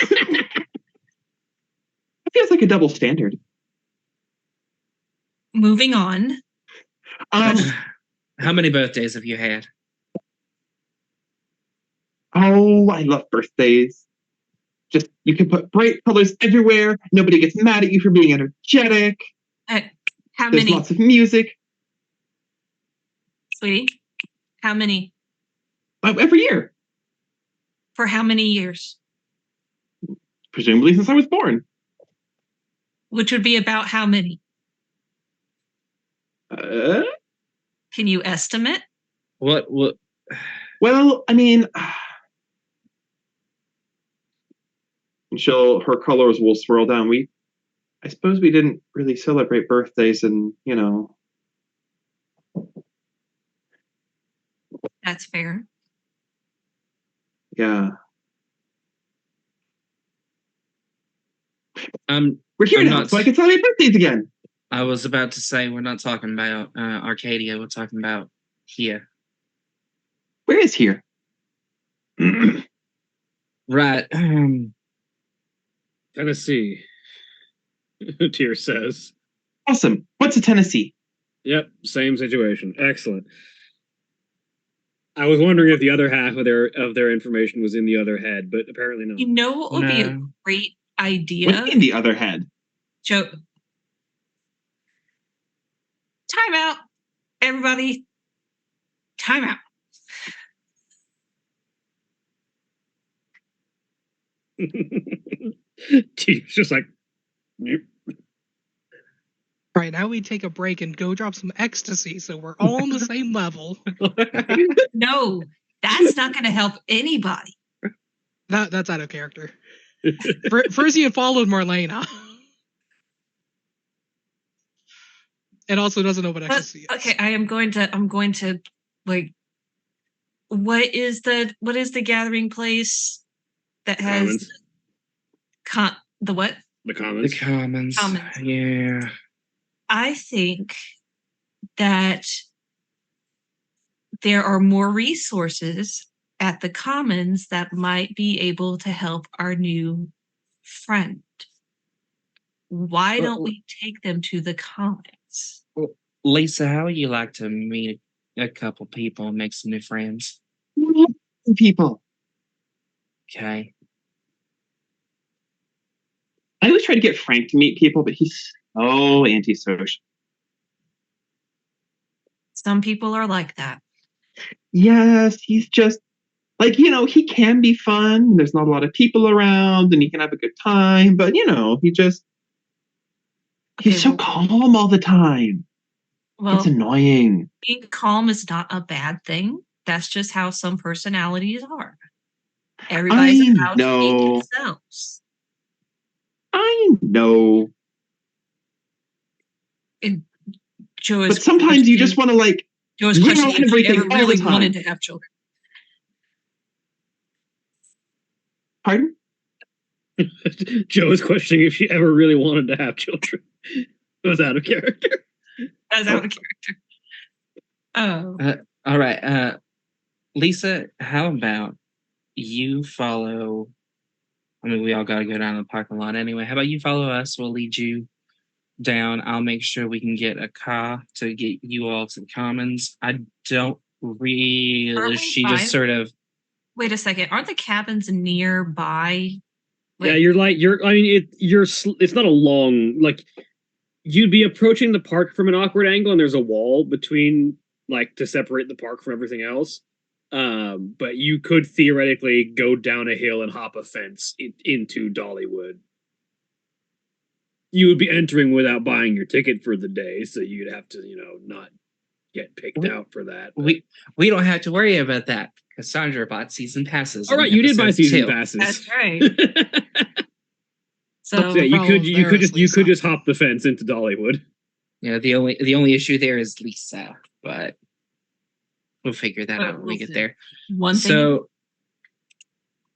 F: feels like a double standard.
E: Moving on.
C: How many birthdays have you had?
F: Oh, I love birthdays. Just, you can put bright colors everywhere. Nobody gets mad at you for being energetic.
E: How
F: There's
E: many?
F: lots of music.
E: Sweetie, how many?
F: Every year.
E: For how many years?
F: Presumably since I was born.
E: Which would be about how many? Can you estimate?
C: What?
F: Well, I mean, and her colors will swirl down. I suppose we didn't really celebrate birthdays and,
E: That's fair.
F: Yeah.
C: We're
F: here now, so I can celebrate birthdays again.
C: I was about to say, we're not talking about Arcadia, we're talking about here.
F: Where is here?
C: Right.
B: Tennessee. Tyr says.
F: Awesome. What's a Tennessee?
B: Yep, same situation. Excellent. I was wondering if the other half of their information was in the other head, but apparently not.
E: You know what would be a great idea?
F: What do you mean the other head?
E: Joe. Time out. Everybody. Time out.
B: Tyr's just like,
D: All right, now we take a break and go drop some ecstasy so we're all on the same level.
E: No, that's not going to help anybody.
D: That's out of character. First, you followed Marlena. It also doesn't know what ecstasy is.
E: Okay, I'm going to like, what is the gathering place that has the what?
B: The Commons.
C: The Commons. Yeah.
E: I think that there are more resources at the Commons that might be able to help our new friend. Why don't we take them to the Commons?
C: Lisa, how would you like to meet a couple people and make some new friends?
F: People.
C: Okay.
F: I always try to get Frank to meet people, but he's so antisocial.
E: Some people are like that.
F: Yes, he's just like, he can be fun. There's not a lot of people around and he can have a good time, but he's so calm all the time.
E: Well,
F: it's annoying.
E: Being calm is not a bad thing. That's just how some personalities are. Everybody's allowed to be themselves.
F: I know.
E: And Joe is
F: but sometimes you just want to
E: Joe is questioning if she ever really
F: time.
E: wanted to have children.
F: Pardon?
B: Joe is questioning if she ever really wanted to have children. It was out of character.
E: That was out of character. Oh.
C: All right. Lisa, how about you follow? I mean, we all got to go down to the parking lot anyway. How about you follow us? We'll lead you down. I'll make sure we can get a car to get you all to the commons. I don't really. She just sort of.
E: Wait a second. Aren't the cabins nearby?
B: Yeah, it's not a long, you'd be approaching the park from an awkward angle and there's a wall between, to separate the park from everything else. But you could theoretically go down a hill and hop a fence into Dollywood. You would be entering without buying your ticket for the day, so you'd have to, not get picked out for that. But.
C: We don't have to worry about that. Cassandra bought season passes.
B: All right, you did buy season passes.
E: That's right. So
B: yeah, you could just hop the fence into Dollywood.
C: Yeah, the only issue there is Lisa, but we'll figure that out when we get there. So,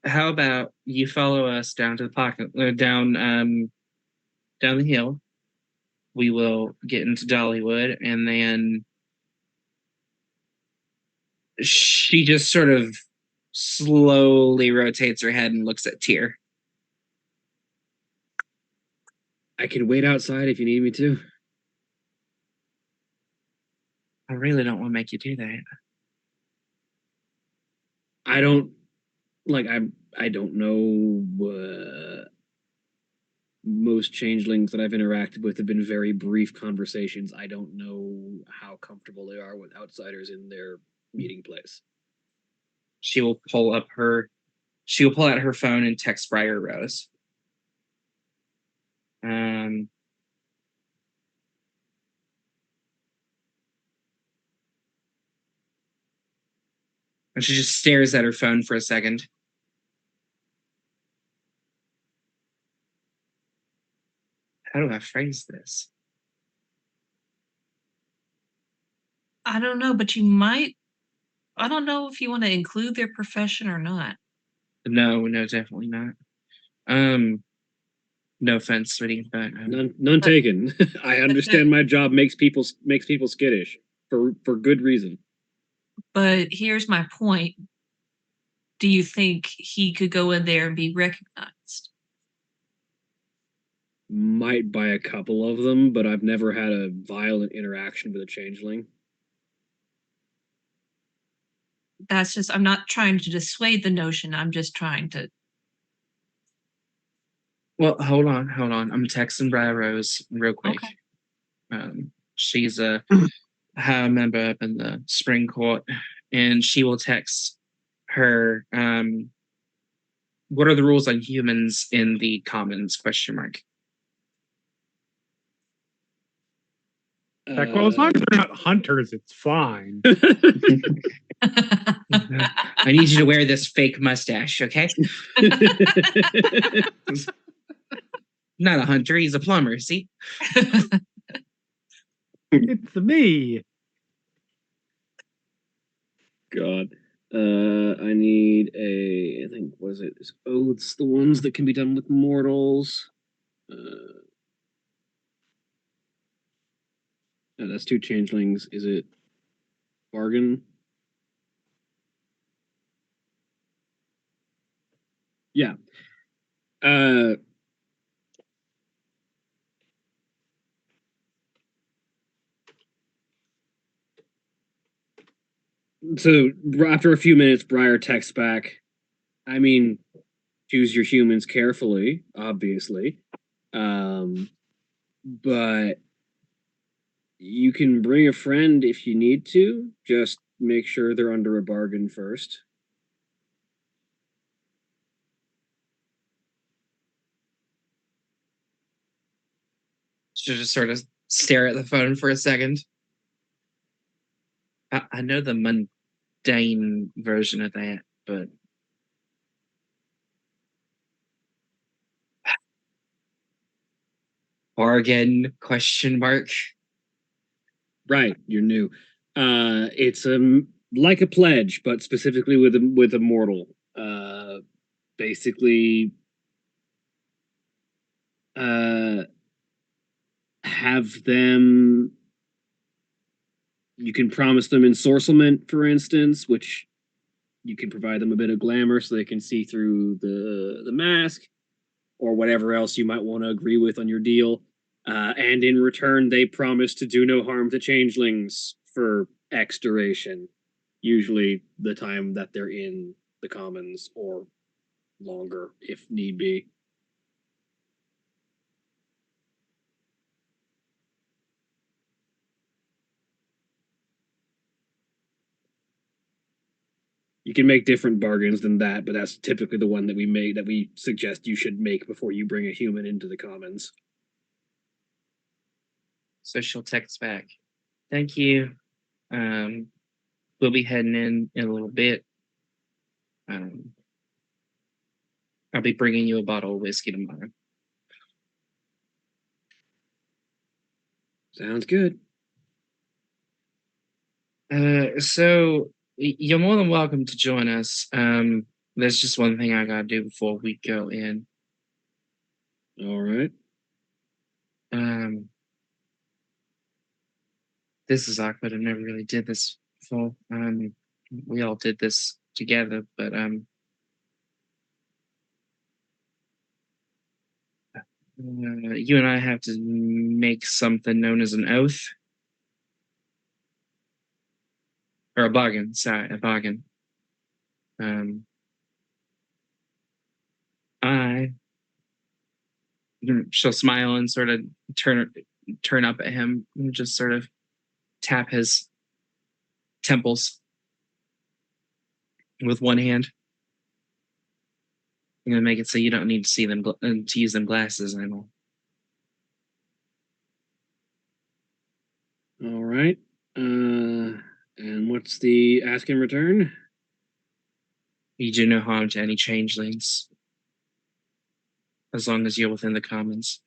C: how about you follow us down to the pocket, down the hill? We will get into Dollywood, and then she just sort of slowly rotates her head and looks at Tyr.
B: I can wait outside if you need me to.
C: I really don't want to make you do that.
B: I don't know. Most changelings that I've interacted with have been very brief conversations. I don't know how comfortable they are with outsiders in their meeting place.
C: She will pull out her phone and text Briar Rose. And she just stares at her phone for a second. How do I phrase this?
E: I don't know, but you might. I don't know if you want to include their profession or not.
C: No, definitely not. No offense, sweetie, but
B: none taken. I understand my job makes people skittish for good reason.
E: But here's my point. Do you think he could go in there and be recognized?
B: Might by a couple of them, but I've never had a violent interaction with a changeling.
E: That's just, I'm not trying to dissuade the notion. I'm just trying to.
C: Well, hold on. I'm texting Briar Rose real quick.
E: Okay.
C: She's a high member up in the Spring Court, and she will text her, what are the rules on humans in the Commons, ?
A: Well, as long as they're not hunters, it's fine.
C: I need you to wear this fake mustache, okay? Not a hunter, he's a plumber, see?
A: It's me.
B: God. I need I think, was it oaths, the ones that can be done with mortals? That's 2 changelings. Is it bargain? Yeah. So after a few minutes, Briar texts back, I mean, choose your humans carefully, obviously. But you can bring a friend if you need to. Just make sure they're under a bargain first.
C: She'll just sort of stare at the phone for a second. I know the mundane version of that, but bargain question mark.
B: Right, you're new. It's like a pledge, but specifically with a mortal. Basically, have them. You can promise them ensorcelment, for instance, which you can provide them a bit of glamour so they can see through the mask, or whatever else you might want to agree with on your deal. And in return, they promise to do no harm to changelings for X duration, usually the time that they're in the commons, or longer if need be. You can make different bargains than that, but that's typically the one that we suggest you should make before you bring a human into the commons.
C: So she'll text back. Thank you. We'll be heading in a little bit. I'll be bringing you a bottle of whiskey tomorrow.
B: Sounds good.
C: So you're more than welcome to join us. There's just one thing I gotta do before we go in.
B: All right.
C: This is awkward. I never really did this before. We all did this together, but you and I have to make something known as an oath. Or a bargain, sorry, a bargain. She'll smile and sort of turn up at him and just sort of tap his temples with one hand. I'm gonna make it so you don't need to see them to use them glasses anymore.
B: All right. And what's the ask in return?
C: You do no harm to any changelings, as long as you're within the commons.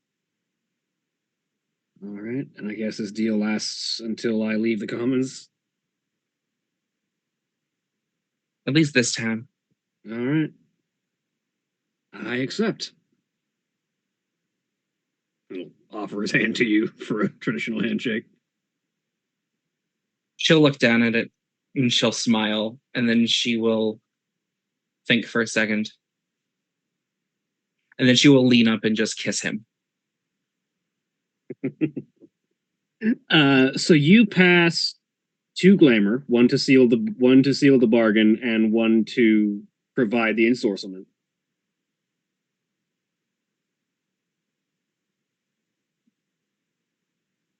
B: All right. And I guess this deal lasts until I leave the commons.
C: At least this time.
B: All right. I accept. He'll offer his hand to you for a traditional handshake.
C: She'll look down at it and she'll smile, and then she will think for a second. And then she will lean up and just kiss him.
B: So you pass 2 glamour, one to seal the bargain, and 1 to provide the ensorcelment.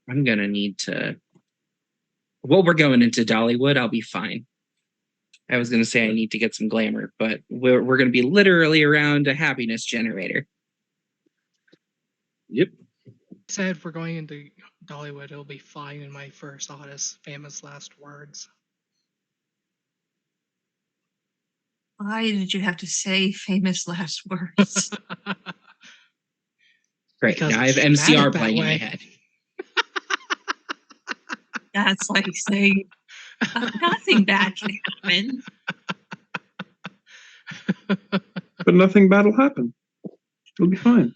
C: I'm gonna need to. Well, we're going into Dollywood. I'll be fine. I was gonna say I need to get some glamour, but we're gonna be literally around a happiness generator.
B: Yep.
D: Said if we're going into Dollywood, it'll be fine in my first honest, famous last words.
E: Why did you have to say famous last words?
C: Great.
D: Because
C: Now I have
D: it's
C: MCR
D: dramatic that
C: playing in my
D: way.
C: head.
E: That's like saying nothing bad can happen.
F: But nothing bad will happen. It'll be fine.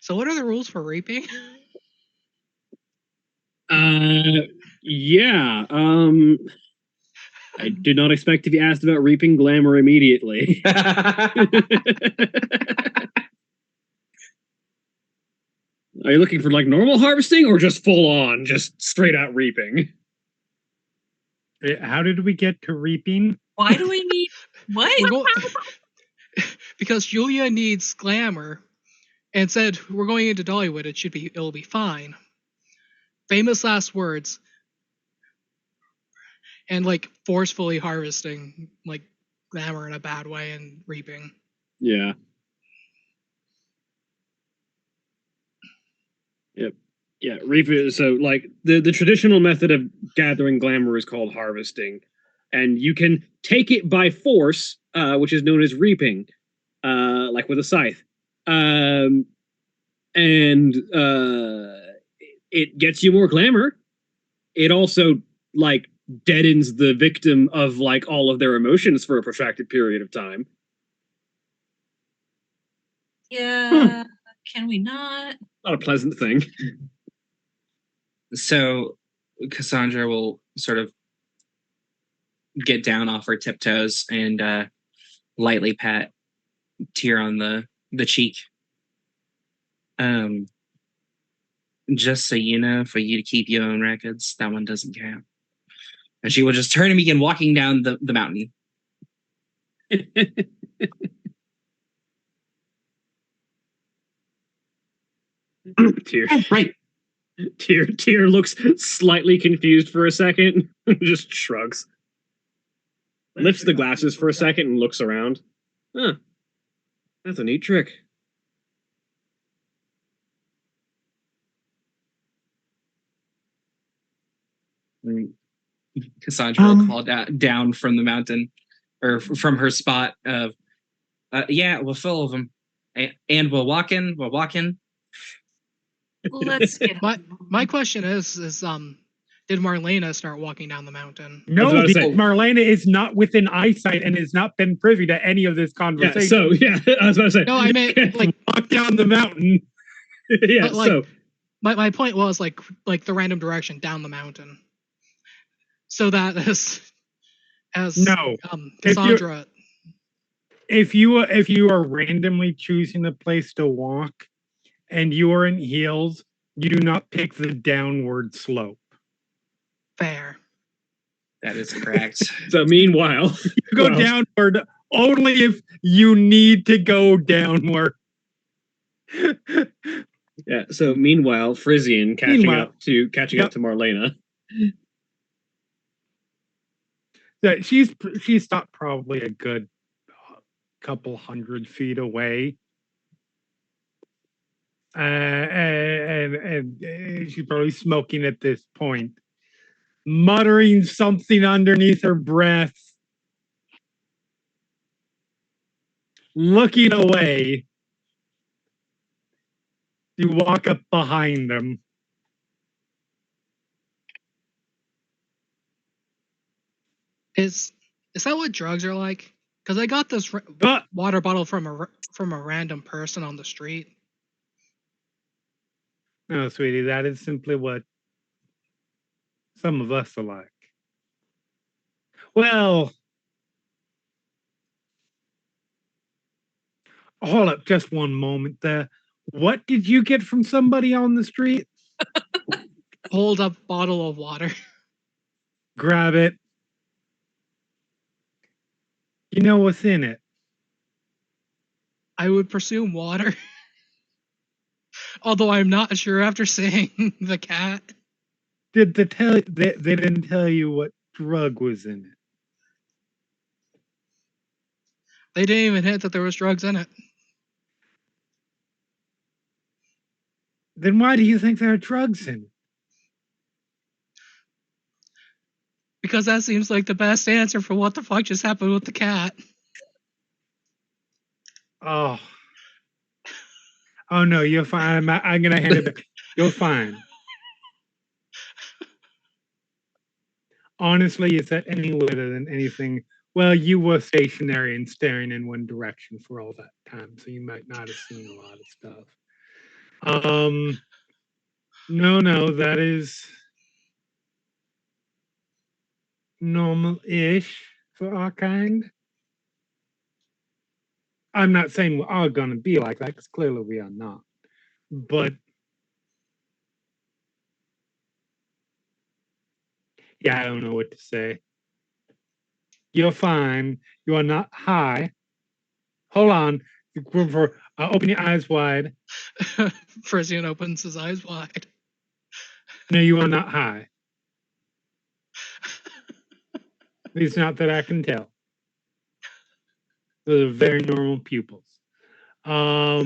D: So what are the rules for reaping?
B: Yeah. I did not expect to be asked about reaping glamour immediately. Are you looking for like normal harvesting or just full on, just straight out reaping?
A: How did we get to reaping?
E: Why do we need what?
D: We're going because Julia needs glamour, and said we're going into Dollywood. It'll be fine. Famous last words, and like forcefully harvesting like glamour in a bad way and reaping.
B: Yeah. Yep. Yeah. Reap. So, like the traditional method of gathering glamour is called harvesting, and you can take it by force, which is known as reaping, like with a scythe, and it gets you more glamour. It also like deadens the victim of like all of their emotions for a protracted period of time.
E: Yeah. Can we not?
B: Not a pleasant thing.
C: So Cassandra will sort of get down off her tiptoes and lightly pat Tyr on the cheek. Just so you know, for you to keep your own records, that one doesn't count. And she will just turn and begin walking down the mountain.
B: Tyr,
G: Right.
B: Tyr looks slightly confused for a second, just shrugs, lifts the glasses for a second, and looks around. Huh, that's a neat trick.
C: Cassandra will call down from the mountain, or from her spot of, yeah, we're full of them, and we're walking.
E: Let's get
D: My question is did Marlena start walking down the mountain?
A: No,
B: about to
A: because
B: say-
A: Marlena is not within eyesight and has not been privy to any of this
B: Yeah,
A: conversation.
B: so yeah, I was about to say.
D: No, I meant like
A: Walk down the mountain.
B: Yeah,
D: but, like,
B: so
D: my point was like the random direction down the mountain. So that as
A: No.
D: Cassandra
A: If you are randomly choosing a place to walk and you are in heels, you do not pick the downward slope.
D: fair.
C: That is correct.
B: so meanwhile,
A: You go
B: well,
A: downward only if you need to go downward.
B: yeah. So meanwhile, Frisian catching
A: Meanwhile.
B: up to Marlena.
A: That she's not probably a good couple 100 feet away. And she's probably smoking at this point, muttering something underneath her breath, looking away. You walk up behind them.
D: Is that what drugs are like? Because I got this water bottle from a random person on the street.
A: No, sweetie, that is simply what some of us are like. Well, hold up just one moment there. What did you get from somebody on the street?
D: Hold up bottle of water.
A: Grab it. You know what's in it.
D: I would presume water. Although I'm not sure after seeing the cat.
A: Did they didn't tell you what drug was in it?
D: They didn't even hint that there was drugs in it.
A: Then why do you think there are drugs in it?
D: Because that seems like the best answer for what the fuck just happened with the cat.
A: Oh. Oh no, you're fine. I'm gonna hand it back. You're fine. Honestly, is that any weirder than anything? Well, you were stationary and staring in one direction for all that time, so you might not have seen a lot of stuff. No, that is normal-ish for our kind. I'm not saying we're all gonna be like that, because clearly we are not. But yeah, I don't know what to say. You're fine. You are not high. Hold on. Open your eyes wide.
D: Frisian opens his eyes wide.
A: No, you are not high. At least not that I can tell. Those are very normal pupils. You are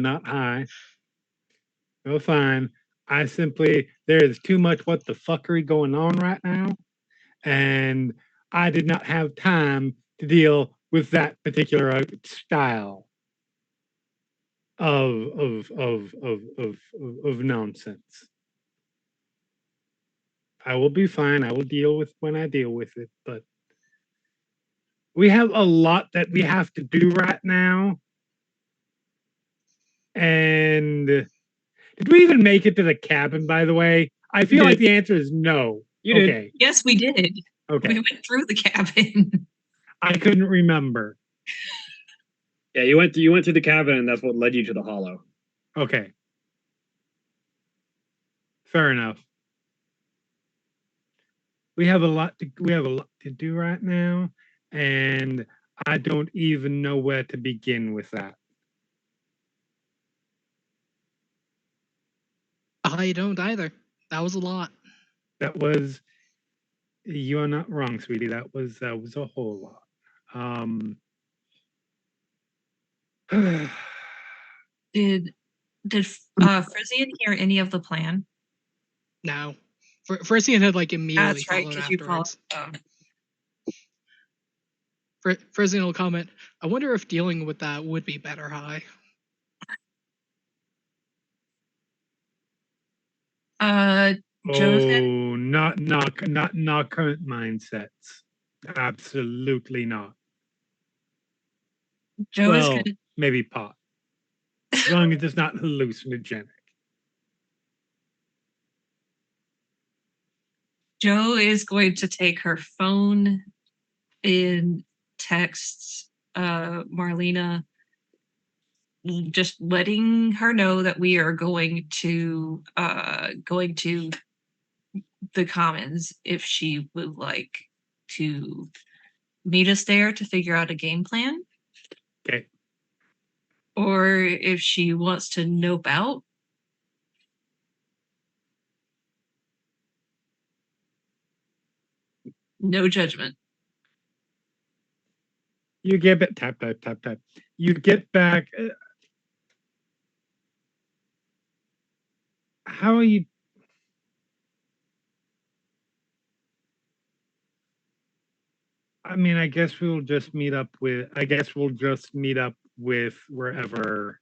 A: not high. You're fine. There is too much what the fuckery going on right now. And I did not have time to deal with that particular style of nonsense. I will be fine. I will deal with when I deal with it, but we have a lot that we have to do right now. And did we even make it to the cabin, by the way? I feel like the answer is no.
B: You did.
A: Okay.
E: Yes, we did.
A: Okay.
E: We went through the cabin.
A: I couldn't remember.
B: Yeah, you went through the cabin, and that's what led you to the hollow.
A: Okay. Fair enough. We have a lot to do right now, and I don't even know where to begin with that.
D: I don't either. That was a lot.
A: That was you are not wrong, sweetie. That was a whole lot.
E: Did Frisian hear any of the plan?
D: No. Frisian had like immediately
E: That's right,
D: followed
E: because you followed.
D: afterwards. Frisian will comment, I wonder if dealing with that would be better high.
E: Joe said,
A: Oh, not current mindsets. Absolutely not.
E: Joe is
A: Well,
E: gonna
A: maybe pot. As long as it's not hallucinogenic.
E: Joe is going to take her phone and text Marlena, just letting her know that we are going to the Commons if she would like to meet us there to figure out a game plan,
A: Okay.
E: or if she wants to nope out. No judgment.
A: You get it. Tap. You get back. How are you? I mean, I guess we'll just meet up with wherever.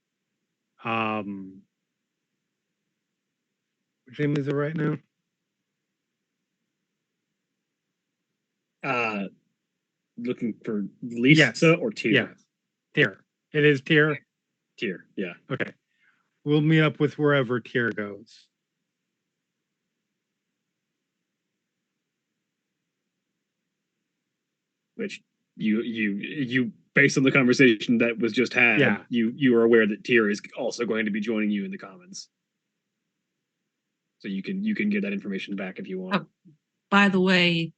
A: Which name is it right now?
B: Looking for Lisa
A: Yes.
B: or Tyr?
A: Yes. Tyr. It is Tyr.
B: Tyr, yeah.
A: Okay. We'll meet up with wherever Tyr goes.
B: Which you based on the conversation that was just had,
A: Yeah.
B: you are aware that Tyr is also going to be joining you in the Commons. So you can get that information back if you want.
E: Oh, by the way,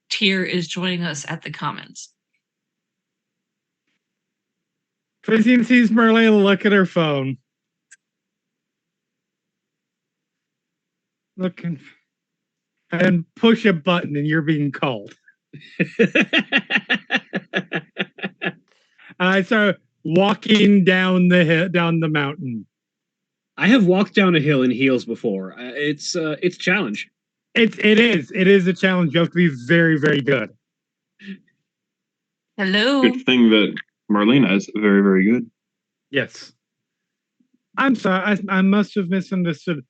E: Tyr is joining us at the Commons.
A: Frisian sees Marlene look at her phone. Looking and push a button and you're being called. I start walking down the mountain.
B: I have walked down a hill in heels before. It's a challenge.
A: It is a challenge. You have to be very, very good.
E: Hello.
F: Good thing that Marlena is very, very good.
A: Yes. I'm sorry. I must have misunderstood,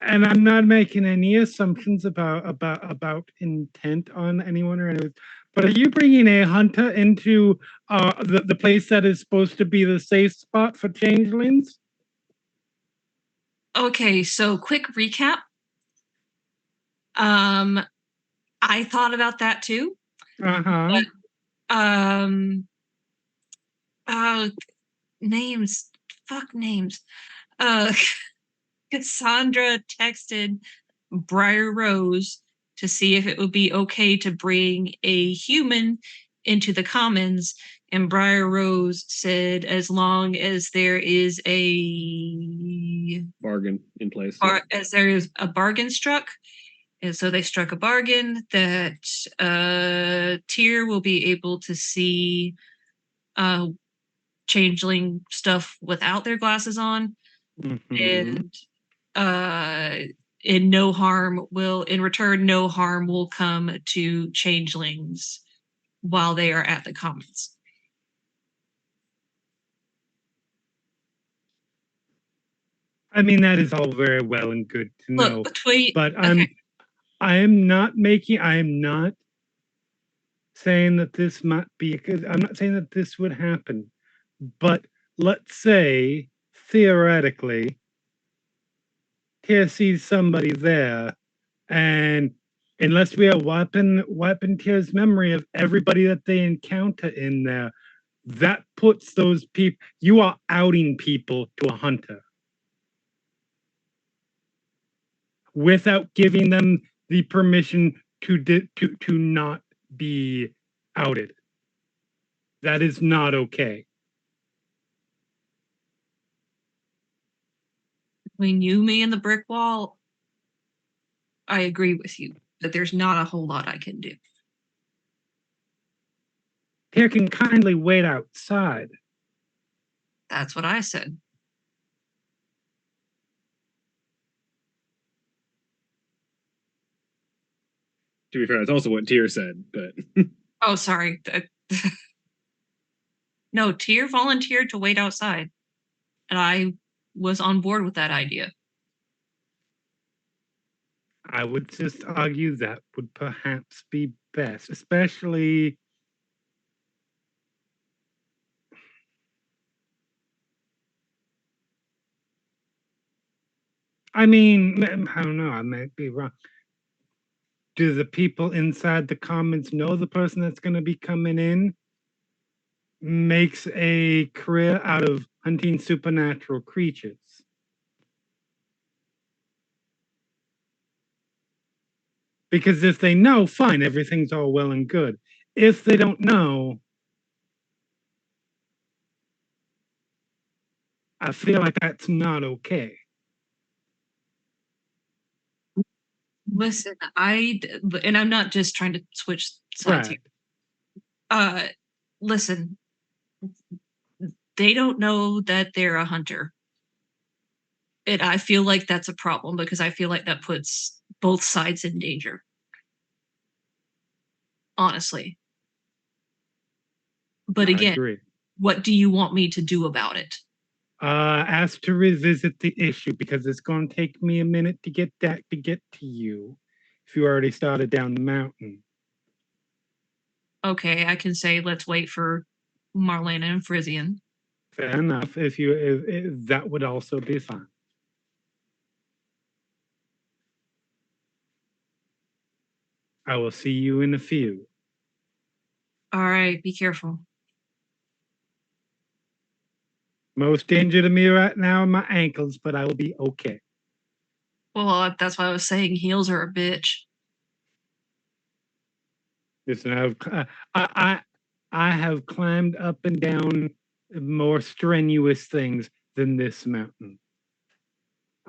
A: and I'm not making any assumptions about intent on anyone or anything. But are you bringing a hunter into the place that is supposed to be the safe spot for changelings?
E: Okay, so quick recap. I thought about that too.
A: Uh-huh.
E: Names. Fuck names. Cassandra texted Briar Rose to see if it would be okay to bring a human into the commons. And Briar Rose said, as long as there is a
B: bargain in place.
E: as there is a bargain struck. And so they struck a bargain that Tyr will be able to see Changeling stuff without their glasses on.
A: Mhm.
E: And in no harm will, in return, no harm will come to Changelings while they are at the commons.
A: I mean, that is all very well and good to know,
E: Look, between
A: but
E: okay.
A: I am not saying that this might be, because I'm not saying that this would happen, but let's say theoretically, Tia sees somebody there, and unless we are wiping Tia's memory of everybody that they encounter in there, that puts those people, you are outing people to a hunter without giving them the permission to not be outed. That is not okay.
E: Between you, me, and the brick wall, I agree with you that there's not a whole lot I can do.
A: Tia can kindly wait outside.
E: That's what I said.
B: To be fair, that's also what Tyr said, but
E: Oh, sorry. No, Tyr volunteered to wait outside, and I was on board with that idea.
A: I would just argue that would perhaps be best, especially. I mean, I don't know, I might be wrong. Do the people inside the commons know the person that's going to be coming in makes a career out of hunting supernatural creatures? Because if they know, fine, everything's all well and good. If they don't know, I feel like that's not okay.
E: Listen, and I'm not just trying to switch sides
A: Right.
E: here. Listen, they don't know that they're a hunter. And I feel like that's a problem because I feel like that puts both sides in danger. Honestly. But
A: I
E: again,
A: agree.
E: what do you want me to do about it?
A: Ask to revisit the issue because it's going to take me a minute to get to you if you already started down the mountain.
E: Okay, I can say let's wait for Marlena and Frisian.
A: Fair enough. If that would also be fine. I will see you in a few.
E: All right, be careful.
A: Most danger to me right now are my ankles, but I will be okay.
E: Well, that's why I was saying heels are a bitch.
A: Listen, I have climbed up and down more strenuous things than this mountain.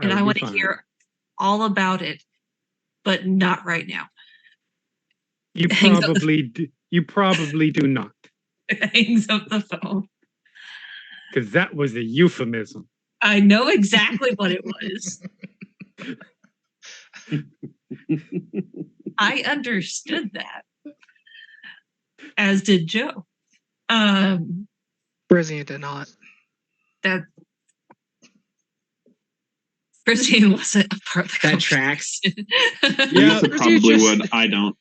E: And I
A: will
E: want
A: be
E: to
A: fine.
E: hear all about it, but not right now.
A: You
E: Hangs up
A: probably do. You probably do not,
E: hangs up the phone.
A: because that was a euphemism.
E: I know exactly what it was. I understood that. As did Joe.
D: Frisian did not.
E: That Frisian wasn't a part of the
C: That tracks.
F: Lisa
D: Frisian
F: probably
D: just-
F: would. I don't.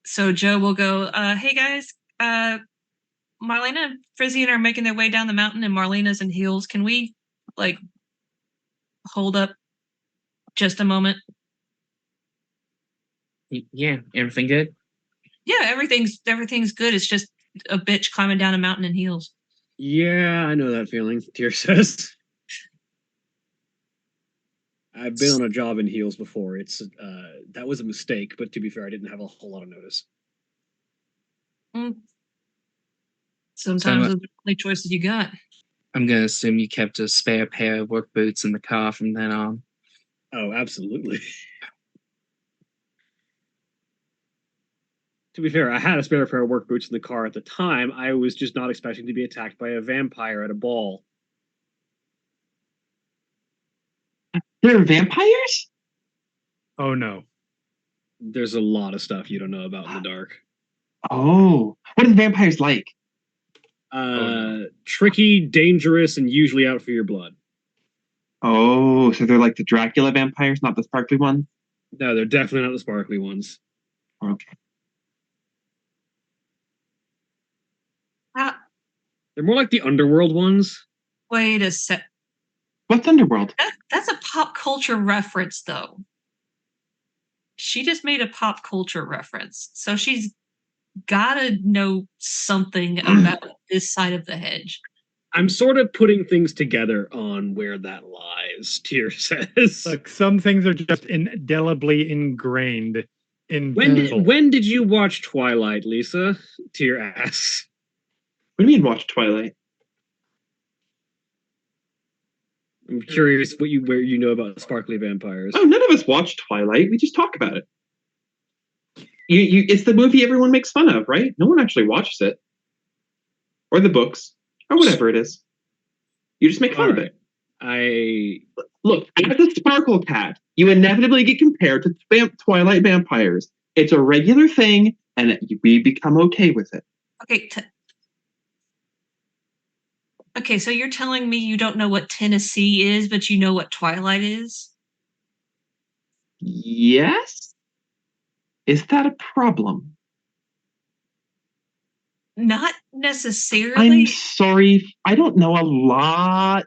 E: So Joe will go, hey guys, Marlena and Frisian are making their way down the mountain and Marlena's in heels. Can we like hold up just a moment?
C: Yeah, everything good?
E: Yeah, everything's good. It's just a bitch climbing down a mountain in heels.
B: yeah, I know that feeling. Tyr says. I've been on a job in heels before. It's that was a mistake, but to be fair, I didn't have a whole lot of notice.
E: Sometimes those are the only choices you got.
C: I'm gonna assume you kept a spare pair of work boots in the car from then on.
B: Oh, absolutely. To be fair, I had a spare pair of work boots in the car at the time. I was just not expecting to be attacked by a vampire at a ball.
F: There are vampires?
A: Oh no.
B: There's a lot of stuff you don't know about in the dark.
F: Oh, what are the vampires like?
A: no.
B: Tricky, dangerous, and usually out for your blood.
F: Oh, so they're like the Dracula vampires, not the sparkly ones?
B: No, they're definitely not the sparkly ones.
F: Okay.
B: They're more like the underworld ones.
E: Wait a sec.
F: What's Underworld?
E: That's a pop culture reference, though. She just made a pop culture reference, so she's gotta know something about this side of the hedge.
B: I'm sort of putting things together on where that lies, Tyr says.
A: Look, some things are just indelibly ingrained in people.
B: When did you watch Twilight, Lisa? Tyr asks.
F: What do you mean watch Twilight?
B: I'm curious where you know about sparkly vampires.
F: Oh, none of us watch Twilight. We just talk about it. It's the movie everyone makes fun of, right? No one actually watches it. Or the books. Or whatever it is. You just make fun of it. Look, as a Sparkle Cat, you inevitably get compared to Twilight vampires. It's a regular thing, and we become okay with it.
E: Okay. Okay, so you're telling me you don't know what Tennessee is, but you know what Twilight is?
F: Yes? Is that a problem?
E: Not necessarily.
F: I'm sorry. I don't know a lot.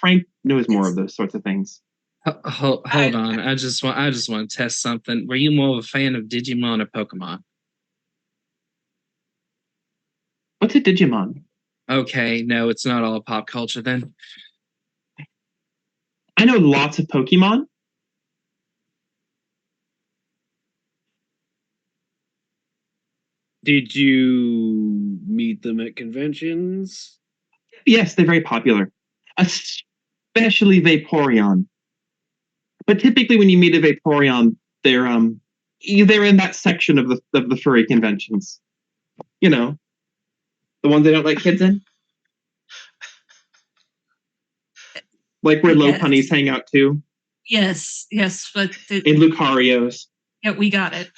F: Frank knows more of those sorts of things.
C: Hold on. I just want to test something. Were you more of a fan of Digimon or Pokemon?
F: What's a Digimon?
C: Okay, no, it's not all pop culture then.
F: I know lots of Pokemon.
B: Did you meet them at conventions?
F: Yes, they're very popular. Especially Vaporeon. But typically when you meet a Vaporeon, they're in that section of the furry conventions. You know. The ones they don't let kids in? Like where low punnies hang out too.
E: Yes, but
F: in Lucario's.
E: Yeah, we got it.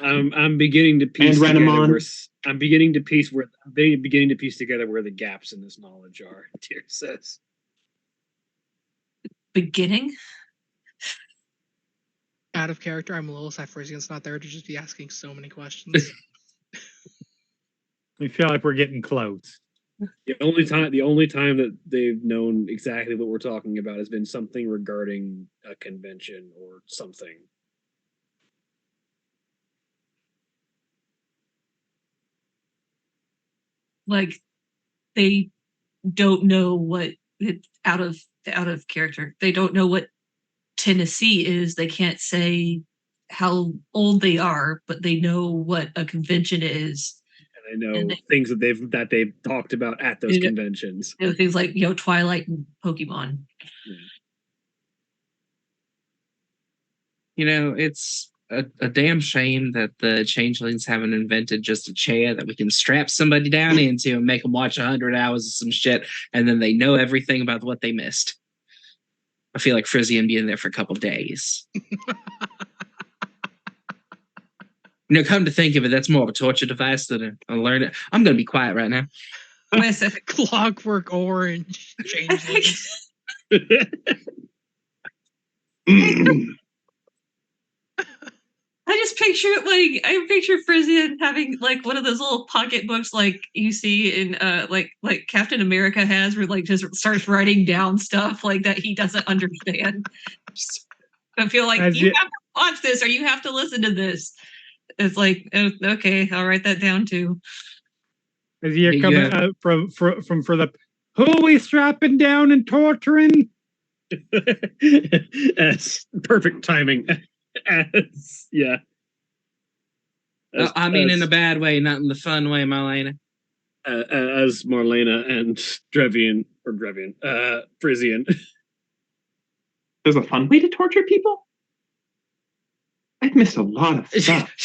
B: I'm beginning to piece
F: and
B: together
F: Renamon.
B: where I'm beginning to piece together where the gaps in this knowledge are. Tyr says.
E: Beginning?
D: Out of character, I'm a little sad Frisian's not there to just be asking so many questions.
A: We feel like we're getting close.
B: The only time that they've known exactly what we're talking about has been something regarding a convention or something.
E: Like they don't know what out of character. They don't know what Tennessee is. They can't say how old they are, but they know what a convention is.
B: And I know things that they've talked about at those conventions.
E: You know, things like Twilight and Pokemon.
C: Yeah. It's a damn shame that the Changelings haven't invented just a chair that we can strap somebody down into and make them watch 100 hours of some shit, and then they know everything about what they missed. I feel like Frisian being there for a couple days. Come to think of it, that's more of a torture device than a learn. I'm going to be quiet right now.
D: Clockwork Orange Changelings.
E: I just picture it I picture Frisian having like one of those little pocketbooks like you see in like Captain America has, where like just starts writing down stuff like that he doesn't understand. I feel like you have to watch this or you have to listen to this. It's like, oh, okay, I'll write that down too.
A: As you're coming from for the Who are we strapping down and torturing?
B: As perfect timing. As yeah.
C: I mean, in a bad way, not in the fun way, Marlena.
B: As Marlena and Frisian.
F: There's a fun way to torture people? I've missed a lot of stuff.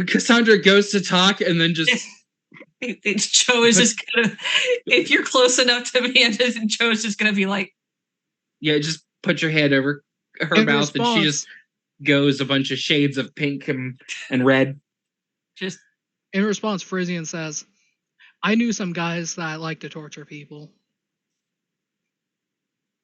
C: Cassandra goes to talk and then just
E: Joe is just gonna, if you're close enough to me, Joe is just gonna be like,
C: yeah, just put your hand over her
D: In
C: mouth and she
D: response-
C: just goes a bunch of shades of pink and red.
E: just
D: In response, Frisian says, I knew some guys that like to torture people.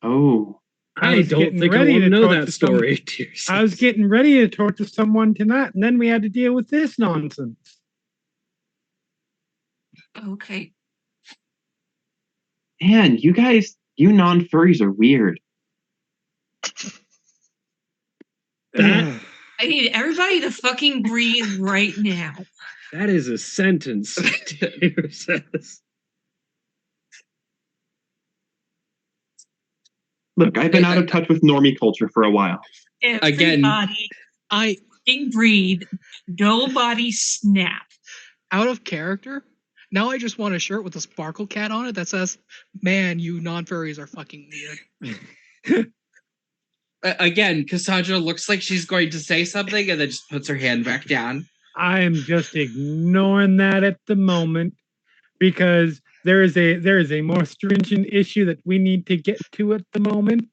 F: Oh.
B: I
A: was
B: don't
A: getting
B: think I
A: ready
B: want to
A: to
B: know
A: torture
B: that story. Dear
A: I was
B: sis.
A: getting ready to torture someone tonight, and then we had to deal with this nonsense.
E: okay.
F: Man, you non-furries are weird.
B: That-
E: I need everybody to fucking breathe right now.
B: That is a sentence. Taylor says.
F: Look, I've been out of touch with normie culture for a while.
C: Again.
E: Everybody
D: I,
E: fucking breathe. Nobody snap.
D: out of character, now I just want a shirt with a sparkle cat on it that says, man, you non-furries are fucking weird.
C: Again, Cassandra looks like she's going to say something and then just puts her hand back down.
A: I am just ignoring that at the moment because there is a more stringent issue that we need to get to at the moment,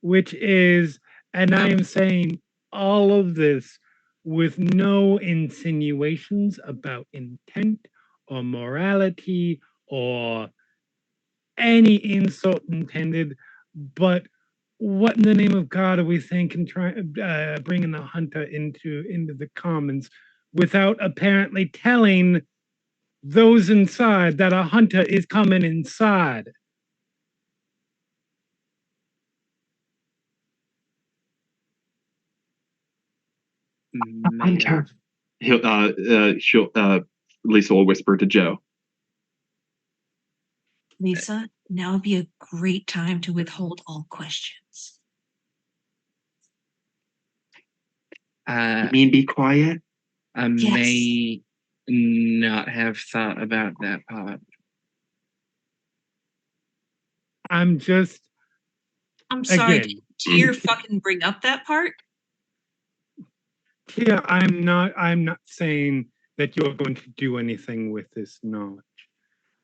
A: which is, and I am saying all of this with no insinuations about intent or morality or any insult intended, but what in the name of God are we thinking, bringing a hunter into the commons without apparently telling those inside that a hunter is coming inside?
F: Hunter. Lisa will whisper to Joe.
E: Lisa, now would be a great time to withhold all questions.
F: You mean be quiet?
C: I
E: Yes.
C: may not have thought about that part.
A: I'm just,
E: I'm sorry,
A: again,
E: did Tyr fucking bring up that part?
A: yeah, I'm not saying that you're going to do anything with this knowledge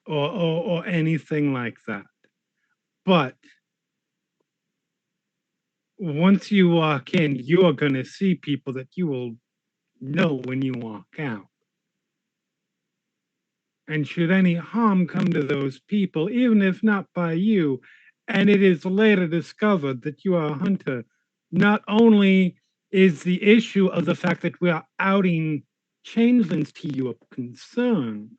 A: or anything like that. But once you walk in, you are going to see people that you will know when you walk out. And should any harm come to those people, even if not by you, and it is later discovered that you are a hunter, not only is the issue of the fact that we are outing changelings to you a concern,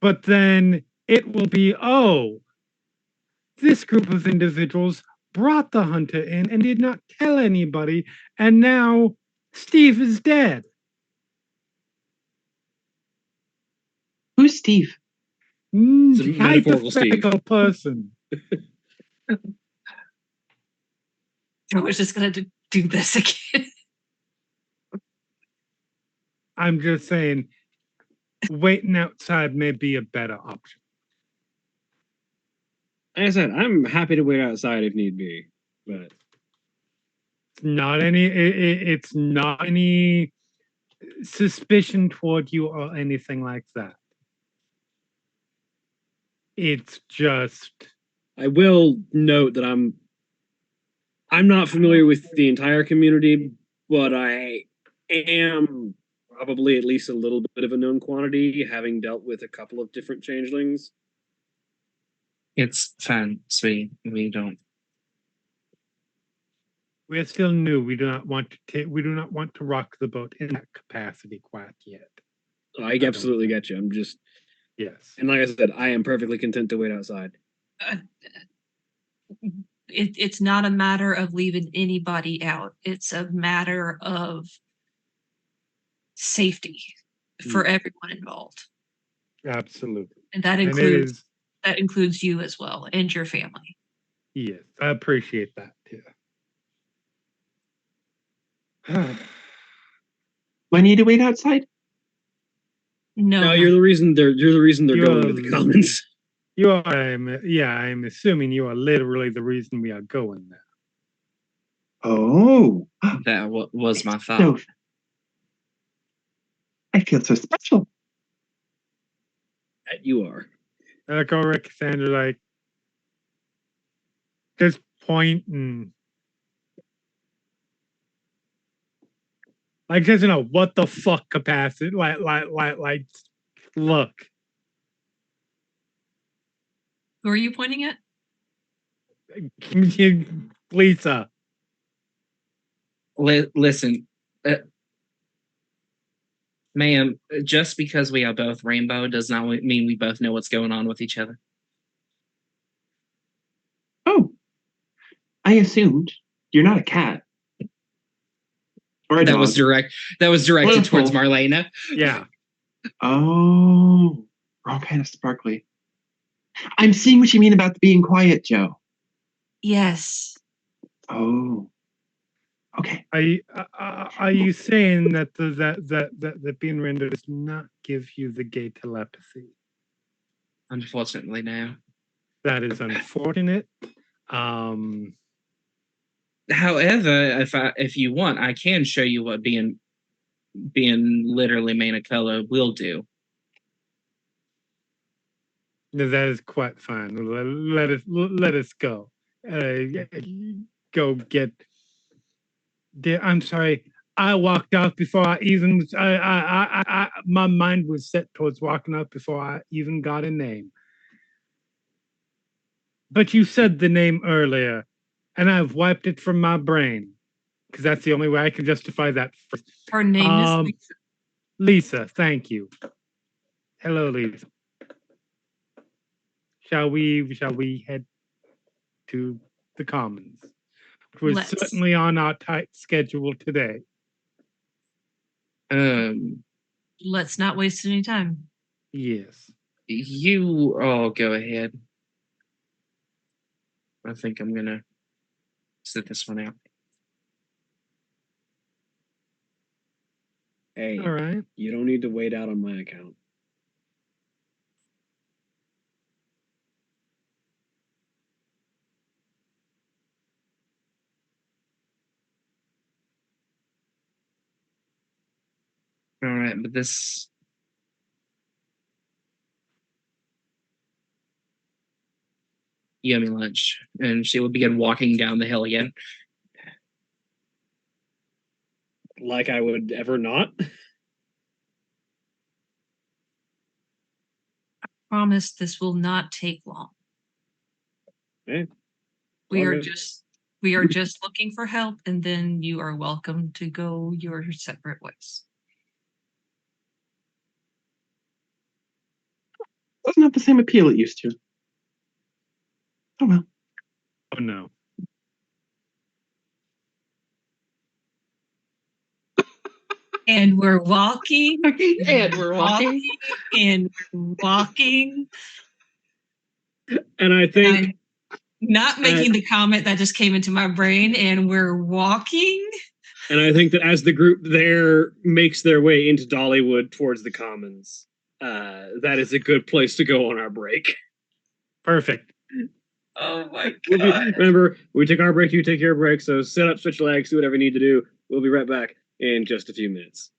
A: but then it will be, oh, this group of individuals brought the hunter in and did not tell anybody, and now Steve is dead.
F: Who's Steve?
B: It's a metaphorical
A: Hypothetical person.
E: I was just gonna do this again.
A: I'm just saying, waiting outside may be a better option.
B: Like I said, I'm happy to wait outside if need be, but
A: It's not any suspicion toward you or anything like that. It's just,
B: I will note that I'm not familiar with the entire community, but I am probably at least a little bit of a known quantity, having dealt with a couple of different changelings.
C: It's fine, sweetie.
A: we're still new. We do not want to rock the boat in that capacity quite yet.
B: I absolutely get you. I'm just,
A: Yes.
B: and like I said, I am perfectly content to wait outside.
E: It's not a matter of leaving anybody out. It's a matter of safety for everyone involved.
A: Absolutely.
E: And that
A: And
E: includes you as well and your family.
A: yes, I appreciate that too.
F: Do I need to wait outside?
B: No, you're the reason they're going to the commons.
A: You are, I'm assuming you are literally the reason we are going there.
F: Oh,
C: That was my thought.
F: so I feel so special.
B: That you are.
A: Like Alexander, like this point and like doesn't know what the fuck capacity. Like look.
E: Who are you pointing at?
A: Lisa.
C: Listen, ma'am, just because we are both rainbow does not mean we both know what's going on with each other.
F: Oh, I assumed you're not a cat. Or a
C: That
F: dog.
C: was directed towards
F: Well,
C: Marlena.
A: Yeah.
F: Oh, wrong kind of sparkly. I'm seeing what you mean about being quiet, Joe.
E: Yes.
F: Oh, okay.
A: Are you saying that that being rendered does not give you the gay telepathy?
C: Unfortunately, no.
A: That is unfortunate.
C: However, if you want, I can show you what being literally Manicola will do.
A: That is quite fine. Let us go. Go get. I'm sorry. I walked off before I even. My mind was set towards walking off before I even got a name. But you said the name earlier, and I've wiped it from my brain because that's the only way I can justify that.
E: Her name is Lisa.
A: Lisa, thank you. Hello, Lisa. Shall we head to the Commons? Which was
E: Let's.
A: certainly on our tight schedule today.
E: Let's not waste any time.
A: Yes.
C: You all go ahead. I think I'm gonna sit this one out.
B: Hey,
A: All right.
B: you don't need to wait out on my account.
C: All right, but this. Yummy lunch. And she will begin walking down the hill again.
B: Like I would ever not.
E: Promise this will not take long.
B: Eh,
E: We
B: all
E: are
B: good.
E: just looking for help, and then you are welcome to go your separate ways.
F: Doesn't have the same appeal it used to. Oh well.
A: Oh no.
E: And we're walking.
C: And we're walking.
E: And we're walking.
B: And I think
E: I'm not making the comment that just came into my brain, and we're walking.
B: And I think that as the group there makes their way into Dollywood towards the Commons, that is a good place to go on our break.
A: Perfect.
E: Oh my god.
B: Remember, we take our break, you take your break, so sit up, switch legs, do whatever you need to do. We'll be right back in just a few minutes.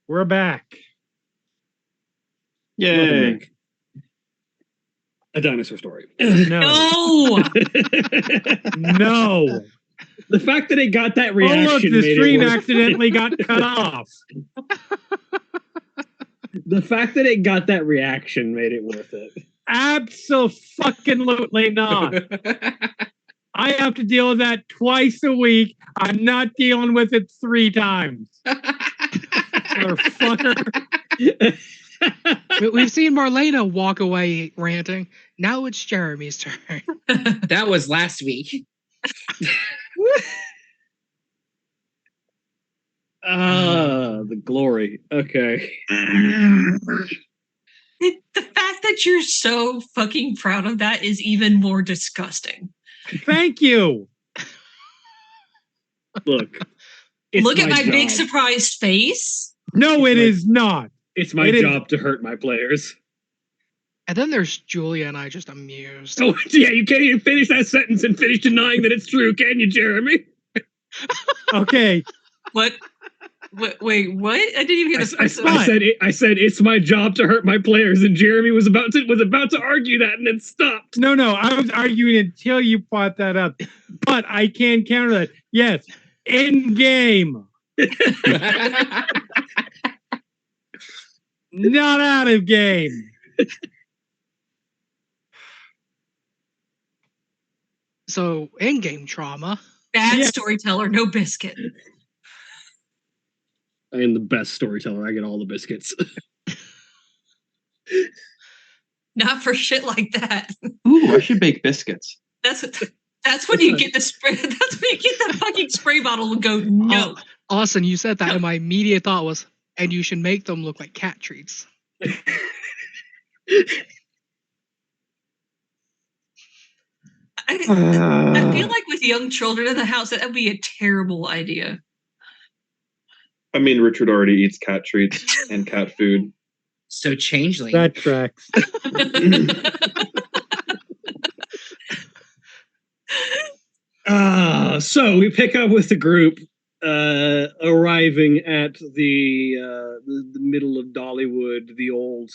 A: We're back.
F: Yay!
B: Welcome back. A dinosaur story.
A: No.
E: No.
A: No.
B: The fact that it got that
A: Oh,
B: reaction
A: look, the
B: made it
A: screen
B: worth.
A: accidentally got cut off.
B: The fact that it got that reaction made it worth it.
A: Absolutely not. I have to deal with that twice a week. I'm not dealing with it 3 times. Motherfucker.
D: We've seen Marlena walk away ranting. Now it's Jeremy's turn.
C: That was last week.
B: The glory. Okay.
E: The fact that you're so fucking proud of that is even more disgusting.
A: Thank you.
B: Look.
E: Look at my big
B: job.
E: surprised face.
A: No, it
B: Like-
A: is not.
B: It's my
A: It is-
B: job to hurt my players.
D: And then there's Julia and I just amused.
B: Oh, yeah, you can't even finish that sentence and finish denying that it's true, can you, Jeremy?
A: Okay.
E: What? Wait, what? I didn't even hear the first one.
B: I said it's my job to hurt my players, and Jeremy was about to argue that and then stopped.
A: No, I was arguing until you brought that up. But I can counter that. Yes, in game, not out of game.
D: So, in-game trauma.
E: Bad
A: Yeah.
E: storyteller, no biscuit.
B: I am the best storyteller. I get all the biscuits.
E: Not for shit like that.
F: Ooh, I should bake biscuits.
E: That's when you get the spray. That's when you get the fucking spray bottle and go no.
D: Austin, you said that, and my immediate thought was, and you should make them look like cat treats.
E: I feel like with young children in the house, that would be a terrible idea.
F: I mean, Richard already eats cat treats and cat food.
C: So Changeling.
A: That tracks.
B: So we pick up with the group arriving at the middle of Dollywood, the old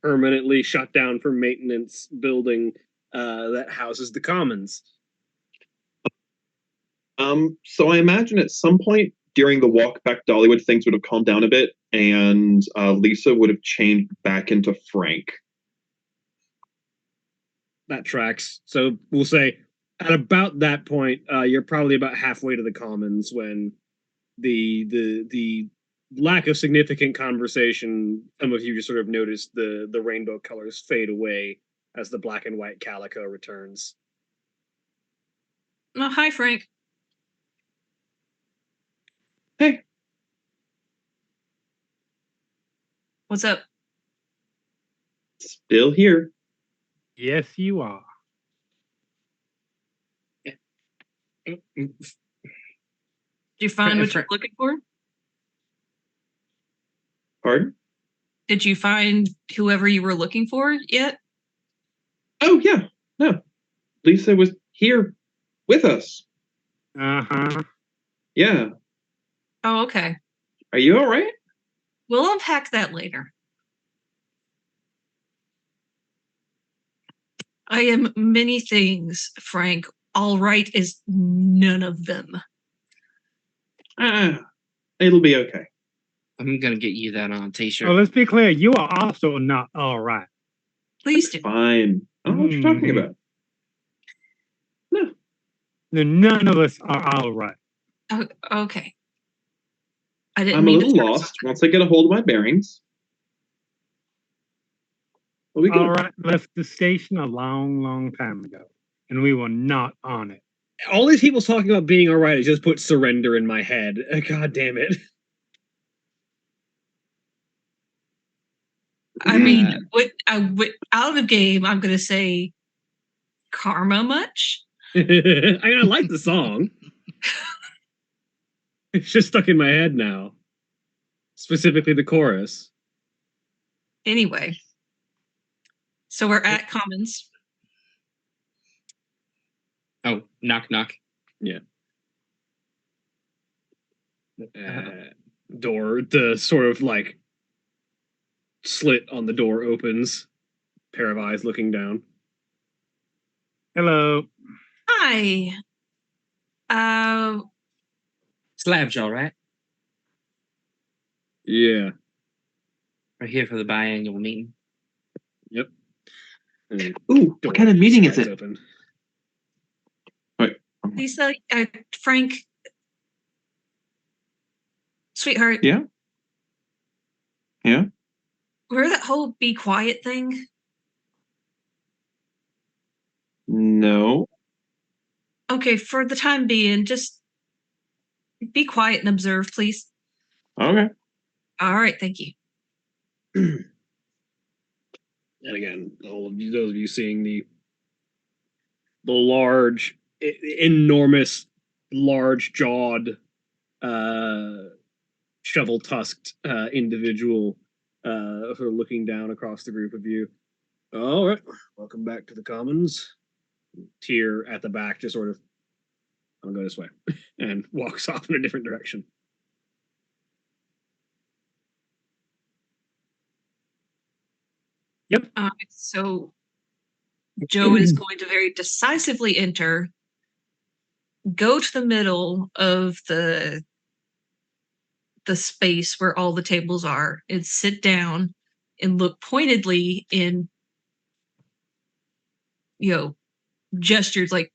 B: permanently shut down for maintenance building that houses the Commons.
F: So I imagine at some point during the walk back to Dollywood, things would have calmed down a bit, and Lisa would have changed back into Frank.
B: That tracks. So we'll say at about that point, you're probably about halfway to the Commons when the lack of significant conversation, some of you just sort of notice the rainbow colors fade away as the black and white calico returns.
E: Oh, hi, Frank.
F: Hey.
E: What's up?
F: Still here.
A: Yes, you are.
E: Did you find what you're looking for?
F: Pardon?
E: Did you find whoever you were looking for yet?
F: Oh, yeah. No. Lisa was here with us.
A: Uh-huh.
F: Yeah.
E: Oh, okay.
F: Are you all right?
E: We'll unpack that later. I am many things, Frank. All right is none of them.
F: It'll be okay.
C: I'm gonna get you that on a t-shirt.
A: Oh, let's be clear. You are also not all right.
E: Please do.
F: Fine. I don't know what you're talking
A: Mhm.
F: about.
A: No, none of us are all right.
E: Oh, okay. I didn't
F: I'm a
E: mean
F: little
E: to throw
F: lost. Once I get a hold of my bearings, we'll be good.
A: All right, left the station a long time ago, and we were not on it.
B: All these people talking about being all right, I just put surrender in my head. God damn it.
E: I mean, out of game, I'm going to say karma much.
B: I mean, I like the song. It's just stuck in my head now. Specifically the chorus.
E: Anyway, so we're at Commons.
C: Oh, knock knock.
B: Uh, Door, the sort of like slit on the door opens. Pair of eyes looking down.
A: Hello.
E: Hi.
C: Slabs, all right.
B: Yeah.
C: We're here for the biannual meeting.
B: Yep. And
F: Ooh,
B: door
F: what kind of meeting is
B: slides
F: it?
B: open.
E: Lisa, Frank, sweetheart.
F: Yeah? Yeah?
E: Where that whole be quiet thing?
F: No.
E: Okay, for the time being, just be quiet and observe, please.
F: Okay.
E: All right, thank you.
B: And again, all of you, those of you seeing the large, enormous, large-jawed, shovel-tusked individual who are looking down across the group of you. All right, welcome back to the Commons. Tyr at the back just sort of, I'll go this way, and walks off in a different direction.
E: So Joe is going to very decisively enter, go to the middle of the space where all the tables are, and sit down and look pointedly in, gestures like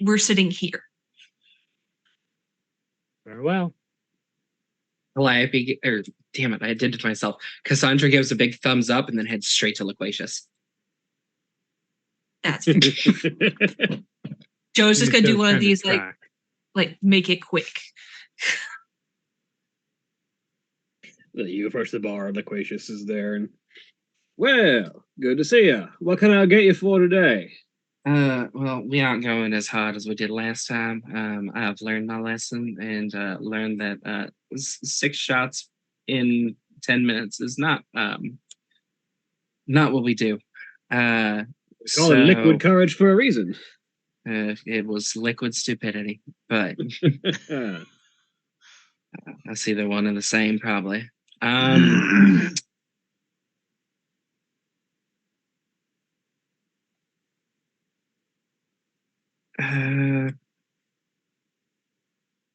E: we're sitting here.
A: Very well.
C: Calliope, or damn it, I did it to myself. Cassandra gives a big thumbs up and then heads straight to Loquacious.
E: That's Joe's just gonna do one of these like make it quick.
B: You approach the bar, Loquacious is there, and well, good to see you. What can I get you for today?
C: Well, we aren't going as hard as we did last time. I've learned my lesson and learned that 6 shots in 10 minutes is not what we do.
B: Call it liquid courage for a reason.
C: It was liquid stupidity, but that's either one and the same, probably.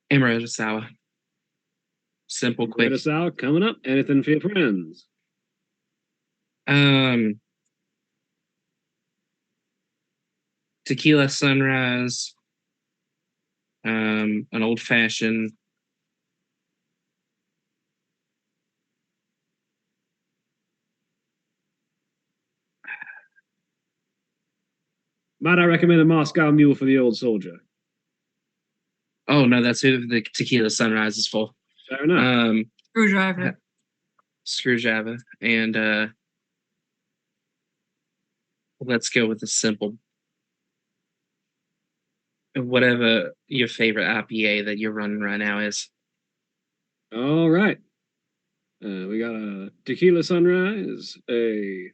C: Emerald sour. Simple, quick.
B: Emerald sour coming up. Anything for your friends?
C: Tequila sunrise. An old fashioned.
B: Might I recommend a Moscow Mule for the old soldier?
C: Oh no, that's who the tequila sunrise is for.
B: Fair enough.
E: Screwdriver.
C: And let's go with the simple. Whatever your favorite IPA that you're running right now is.
B: All right. We got a tequila sunrise, a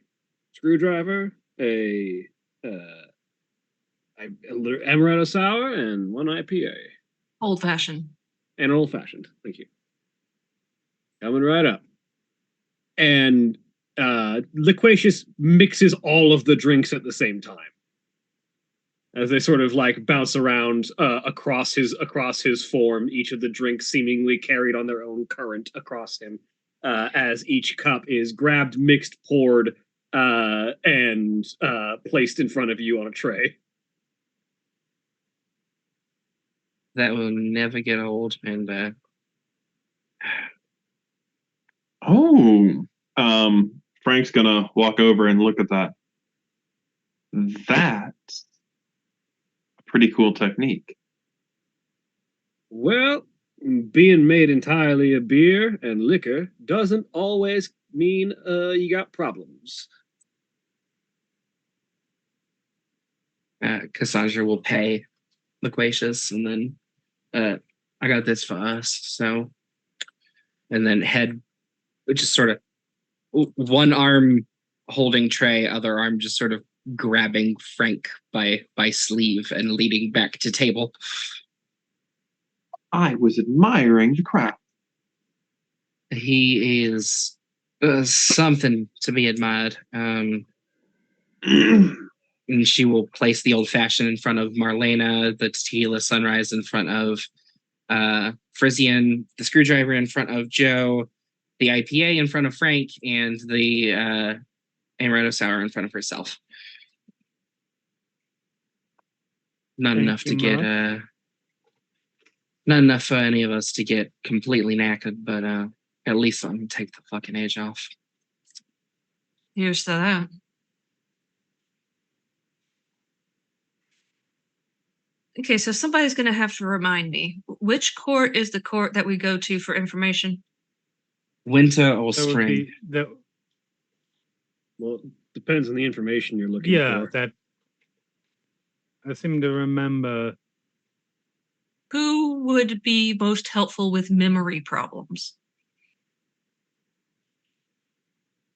B: screwdriver, a amaretto sour, and one IPA.
E: Old fashioned.
B: And old fashioned. Thank you. Coming right up. And Loquacious mixes all of the drinks at the same time, as they sort of like bounce around across his form, each of the drinks seemingly carried on their own current across him, as each cup is grabbed, mixed, poured, and placed in front of you on a tray.
C: That will never get old, and
F: Frank's gonna walk over and look at that. That's a pretty cool technique.
B: Well, being made entirely of beer and liquor doesn't always mean you got problems.
C: Cassandra will pay Loquacious, and then I got this for us, so, and then head, just sort of one arm holding tray, other arm just sort of grabbing Frank by sleeve and leading back to table.
F: I was admiring the craft.
C: He is something to be admired. And she will place the old fashioned in front of Marlena, the tequila sunrise in front of Frisian, the screwdriver in front of Joe, the IPA in front of Frank, and the amaretto sour in front of herself. Not enough for any of us to get completely knackered, but at least let me take the fucking edge off.
E: Here's to that. Okay, so somebody's going to have to remind me. Which court is the court that we go to for information?
C: Winter or
A: That would
C: spring?
A: be
B: Well, it depends on the information you're looking for.
A: that. I seem to remember.
E: Who would be most helpful with memory problems?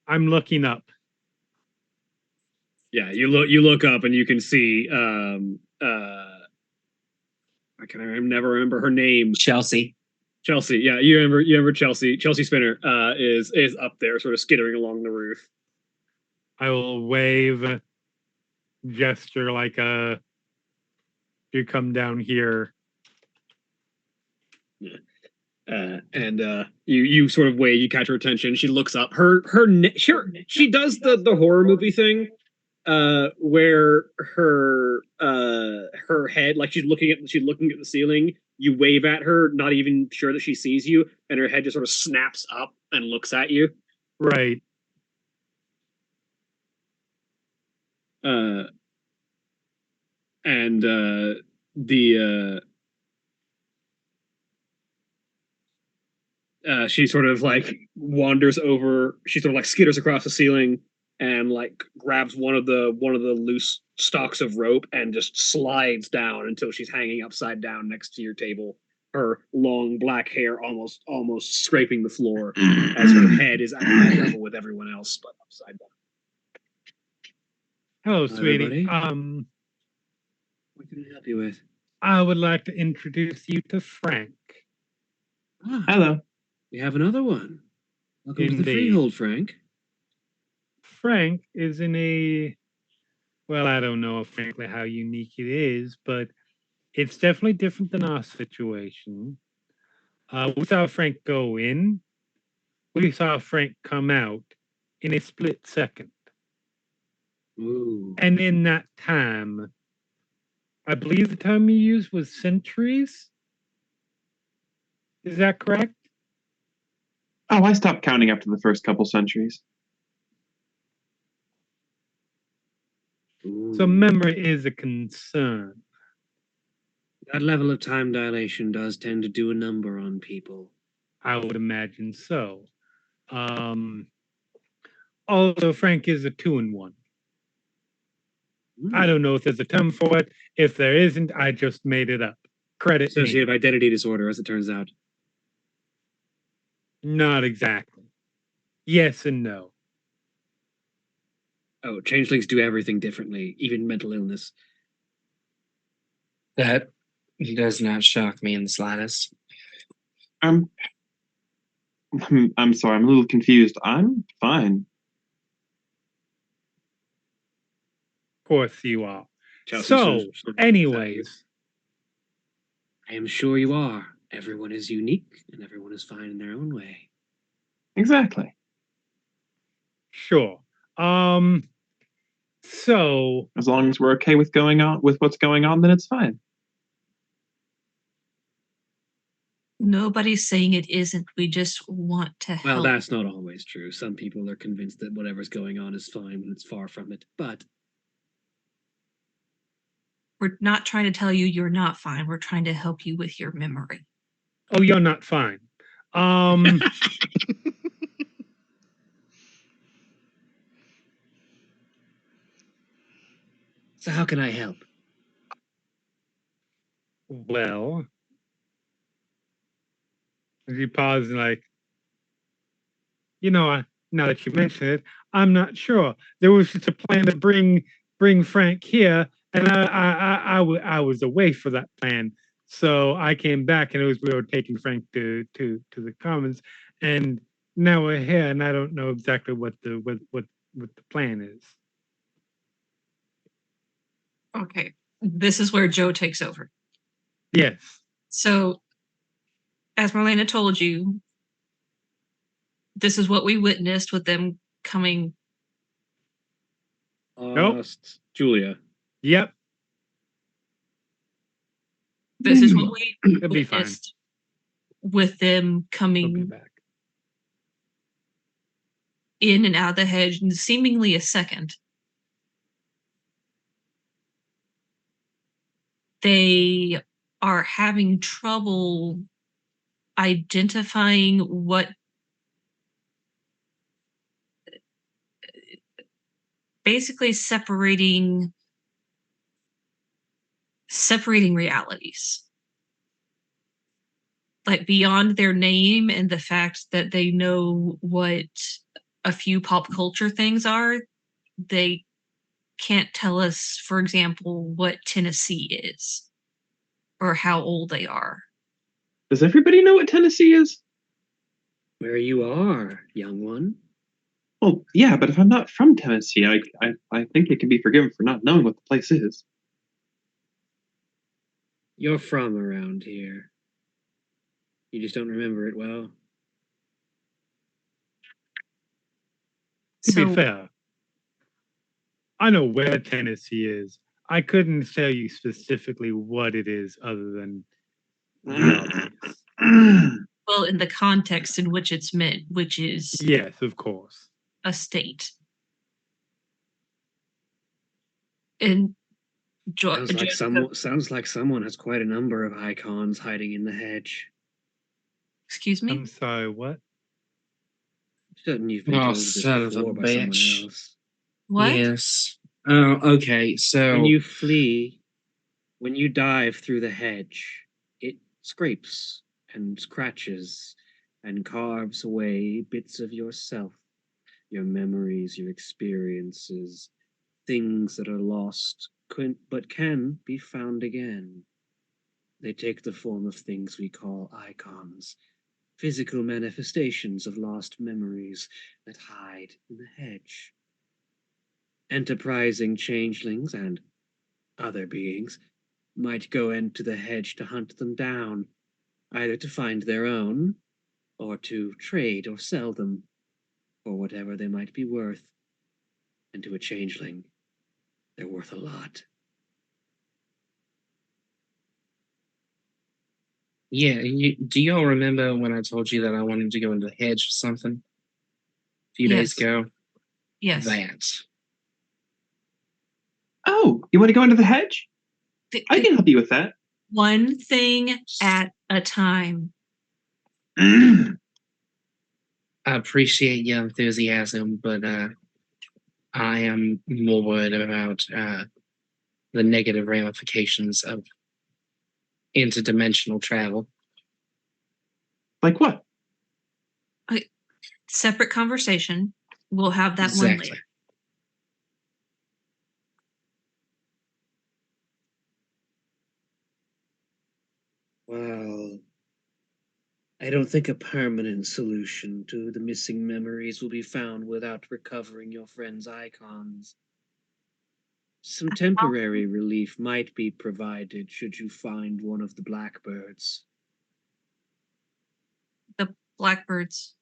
A: I'm looking up.
B: Yeah, you look up and you can see I can never remember her name.
C: Chelsea.
B: Chelsea, yeah, you remember Chelsea. Chelsea Spinner is up there, sort of skittering along the roof.
A: I will wave, gesture like you come down here.
B: And you sort of wave, you catch her attention. She looks up. She does the horror movie thing, where her head, like she's looking at the ceiling. You wave at her, not even sure that she sees you, and her head just sort of snaps up and looks at you.
A: Right.
B: She sort of like wanders over. She sort of like skitters across the ceiling and like grabs one of the loose stalks of rope and just slides down until she's hanging upside down next to your table. Her long black hair almost scraping the floor as her head is at eye level with everyone else, but upside down.
A: Hello, sweetie.
B: Everybody. What can I help you with?
A: I would like to introduce you to Frank.
F: Hello.
B: We have another one. Welcome to the
A: Indeed.
B: Freehold, Frank.
A: Frank is in a, well, I don't know frankly how unique it is, but it's definitely different than our situation. We saw Frank go in. We saw Frank come out in a split second.
B: Ooh.
A: And in that time, I believe the term you used was centuries. Is that correct?
F: Oh, I stopped counting after the first couple centuries.
B: Ooh.
A: So memory is a concern.
B: That level of time dilation does tend to do a number on people.
A: I would imagine so. Although Frank is a 2-in-1. I don't know if there's a term for it. If there isn't, I just made it up. Credit me.
B: Associative identity disorder, as it turns out.
A: Not exactly. Yes and no.
B: Oh, changelings do everything differently, even mental illness.
C: That does not shock me in the slightest.
F: I'm sorry, I'm a little confused. I'm fine.
A: Of course you are.
B: Chelsea
A: So,
B: sort of
A: anyways,
B: I am sure you are. Everyone is unique, and everyone is fine in their own way.
F: Exactly.
A: sure. So
F: As long as we're okay with what's going on, then it's fine.
E: Nobody's saying it isn't. We just want to help.
B: Well, that's not always true. Some people are convinced that whatever's going on is fine when it's far from it. But
E: We're not trying to tell you you're not fine. We're trying to help you with your memory.
A: oh, you're not fine.
B: so how can I help?
A: Well, as you pause and like, now that you mention it, I'm not sure. There was just a plan to bring Frank here, and I was away for that plan. So I came back, and we were taking Frank to the Commons, and Now we're here, and I don't know exactly what the plan is.
E: Okay. This is where Joe takes over.
A: Yes.
E: So, as Marlena told you, this is what we witnessed with them coming.
A: Nope.
B: Julia.
A: Yep.
E: This is what we
A: It'll be fine.
E: witnessed with them
A: I'll be
E: coming
A: back.
E: in and out of the hedge in seemingly a second. They are having trouble identifying what basically separating realities, like beyond their name and the fact that they know what a few pop culture things are. They can't tell us, for example, what Tennessee is or how old they are.
F: Does everybody know what Tennessee is?
B: Where you are, young one.
F: Well, yeah, but if I'm not from Tennessee, I think it can be forgiven for not knowing what the place is.
B: You're from around here. You just don't remember it well.
A: To
E: So
A: be fair, I know where Tennessee is. I couldn't tell you specifically what it is other than the obvious.
E: well, in the context in which it's meant, which is
A: Yes, of course.
E: a state. And
B: Sounds like someone has quite a number of icons hiding in the hedge.
E: excuse me?
A: I'm sorry, what?
B: Shouldn't you've been
C: Oh,
B: told this
C: son of a
B: before by someone
C: bitch.
B: else?
E: What?
C: Yes. Oh, okay. So
B: When you flee, when you dive through the hedge, it scrapes and scratches and carves away bits of yourself, your memories, your experiences, things that are lost but can be found again. They take the form of things we call icons, physical manifestations of lost memories that hide in the hedge. Enterprising changelings and other beings might go into the hedge to hunt them down, either to find their own, or to trade or sell them for whatever they might be worth. And to a changeling, they're worth a lot.
C: yeah, do y'all remember when I told you that I wanted to go into the hedge or something a few days
E: Yes.
C: ago?
E: Yes.
C: That.
F: Oh, you want to go into the hedge? I can help you with that.
E: One thing at a time.
C: I appreciate your enthusiasm, but I am more worried about the negative ramifications of interdimensional travel.
F: Like what?
E: Separate conversation. We'll have that one
C: Exactly.
E: later.
B: Well, I don't think a permanent solution to the missing memories will be found without recovering your friend's icons. Some temporary relief might be provided should you find one of the blackbirds.
E: The blackbirds.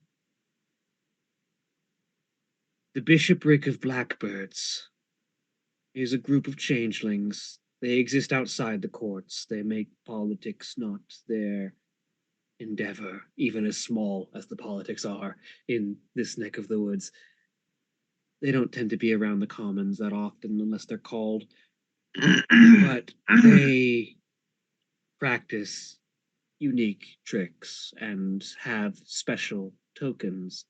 B: The Bishopric of Blackbirds is a group of changelings. They exist outside the courts. They make politics not their endeavor, even as small as the politics are in this neck of the woods. They don't tend to be around the commons that often unless they're called, but they practice unique tricks and have special tokens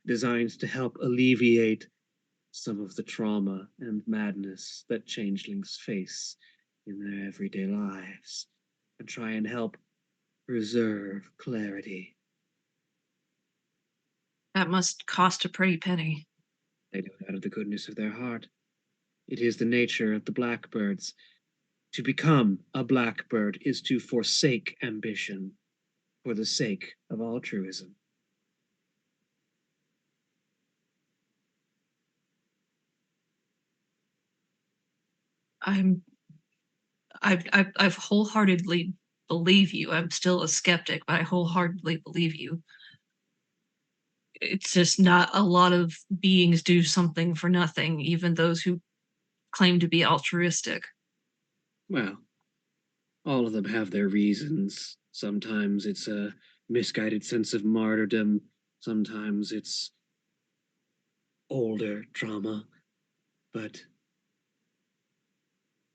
B: designed to help alleviate some of the trauma and madness that changelings face in their everyday lives and try and help preserve clarity.
E: That must cost a pretty penny.
B: They do it out of the goodness of their heart. It is the nature of the blackbirds. To become a blackbird is to forsake ambition for the sake of altruism.
E: I've wholeheartedly believe you. I'm still a skeptic, but I wholeheartedly believe you. It's just not a lot of beings do something for nothing, even those who claim to be altruistic.
B: Well, all of them have their reasons. Sometimes it's a misguided sense of martyrdom. Sometimes it's older trauma. But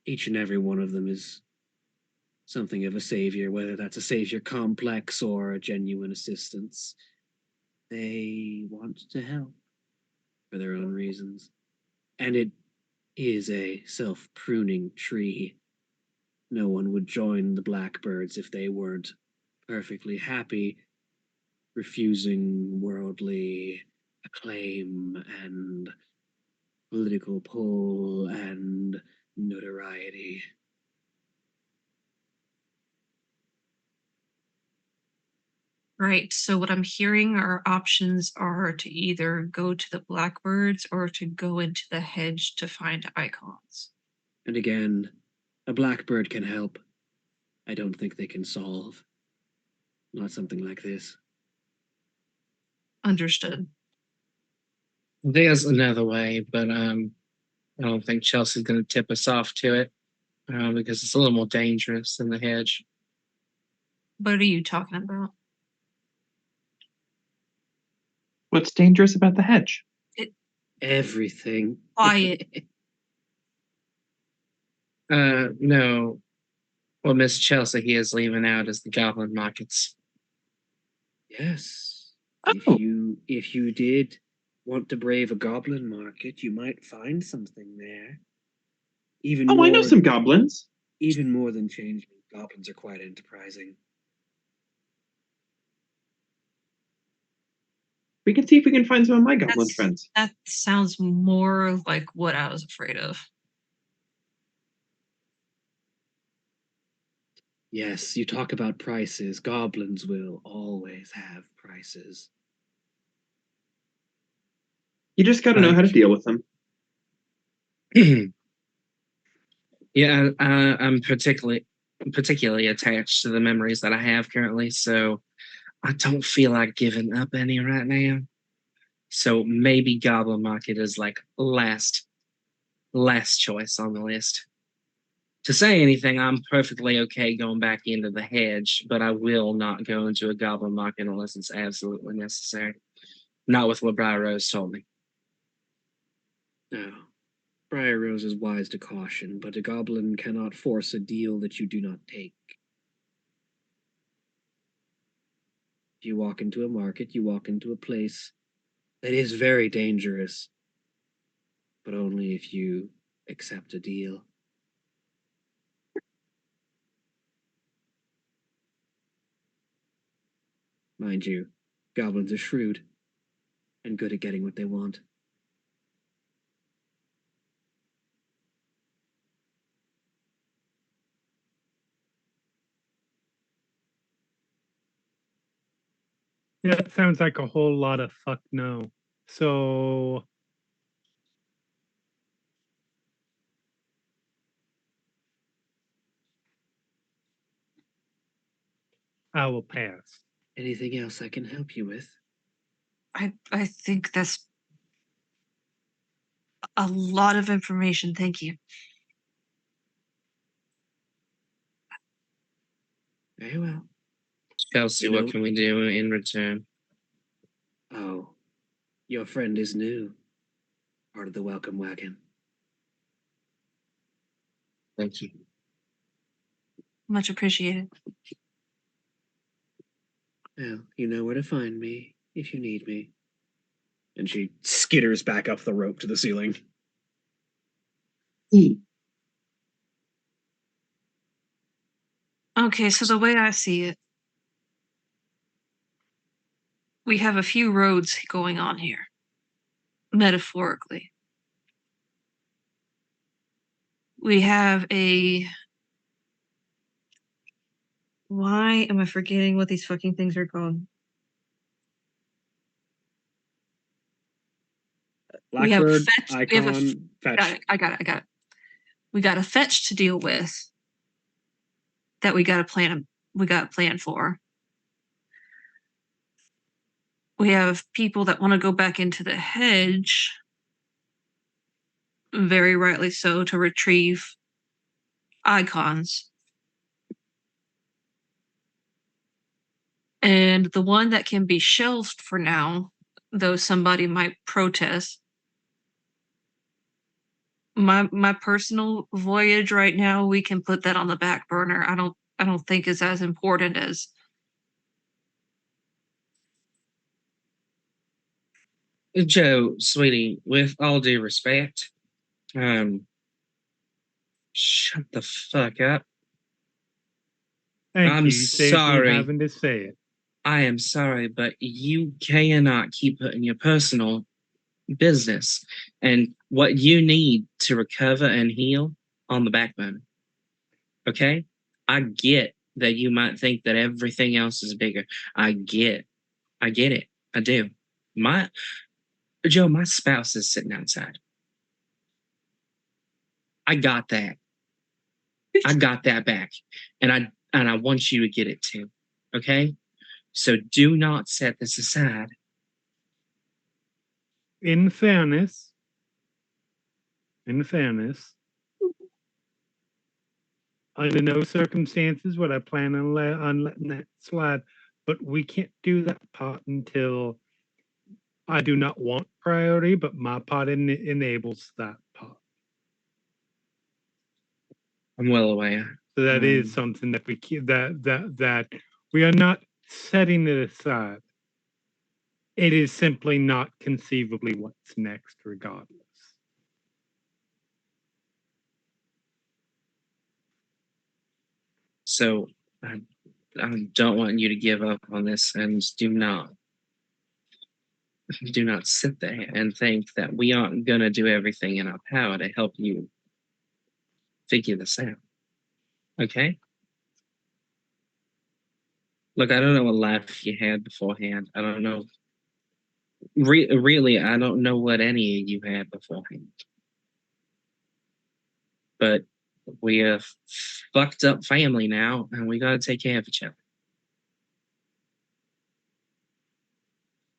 B: each and every one of them is something of a savior, whether that's a savior complex or a genuine assistance. They want to help for their own reasons. And it is a self-pruning tree. No one would join the Blackbirds if they weren't perfectly happy refusing worldly acclaim and political pull and notoriety.
E: Right. So what I'm hearing our options are to either go to the Blackbirds or to go into the hedge to find icons.
B: And again, a Blackbird can help. I don't think they can solve. Not something like this.
E: Understood.
C: There's another way, but I don't think Chelsea's going to tip us off to it because it's a little more dangerous than the hedge.
E: What are you talking about?
F: What's dangerous about the hedge?
B: Everything.
E: Quiet.
C: No. What Miss Chelsea he is leaving out is the goblin markets.
B: Yes.
F: Oh.
B: If you did want to brave a goblin market, you might find something there.
F: I know some goblins.
B: Even more than changeling, goblins are quite enterprising.
F: We can see if we can find some of my goblin friends.
E: That sounds more like what I was afraid of.
B: Yes, you talk about prices. Goblins will always have prices.
F: You just got to know how to deal with them.
C: Yeah, I'm particularly attached to the memories that I have currently, so I don't feel like giving up any right now. So maybe Goblin Market is like last choice on the list. To say anything, I'm perfectly okay going back into the hedge, but I will not go into a Goblin Market unless it's absolutely necessary. Not with what Briar Rose told me.
B: No. Briar Rose is wise to caution, but a goblin cannot force a deal that you do not take. If you walk into a market, you walk into a place that is very dangerous, but only if you accept a deal. Mind you, goblins are shrewd and good at getting what they want.
A: Yeah, it sounds like a whole lot of fuck no. So I will pass.
B: Anything else I can help you with?
E: I think that's a lot of information. Thank you.
B: Very well.
C: Chelsea,
B: You know-
C: what can we do in return?
B: Oh, your friend is new. Part of the welcome wagon.
C: Thank you.
E: Much appreciated.
B: Well, you know where to find me if you need me. And she skitters back up the rope to the ceiling.
E: Okay, so the way I see it, we have a few roads going on here, metaphorically. We have a. Why am I forgetting what these fucking things are called?
B: Blackbird,
E: fetch. We have a
B: icon, fetch.
E: I got it. We got a fetch to deal with that we got to plan for. We have people that want to go back into the hedge, very rightly so, to retrieve icons. And the one that can be shelved for now, though somebody might protest, my personal voyage right now, we can put that on the back burner. I don't think is as important as
C: Joe, sweetie, with all due respect, shut the fuck up.
A: Thank
C: I'm
A: you. You saved me
C: sorry.
A: having to say it.
C: I am sorry, but you cannot keep putting your personal business and what you need to recover and heal on the back burner. Okay? I get that you might think that everything else is bigger. I get it. I do. Joe, my spouse is sitting outside. I got that. I got that back. And I want you to get it too. Okay? So do not set this aside.
A: In fairness, under no circumstances would I plan on letting that slide, but we can't do that part until I do not want priority, but my part enables that part.
C: I'm well aware.
A: So that is something that that we are not setting it aside. It is simply not conceivably what's next, regardless.
C: So I don't want you to give up on this, and do not sit there and think that we aren't going to do everything in our power to help you figure this out. Okay? Look, I don't know what life you had beforehand. I don't know. Really, I don't know what any of you had beforehand. But we are fucked up family now, and we got to take care of each other.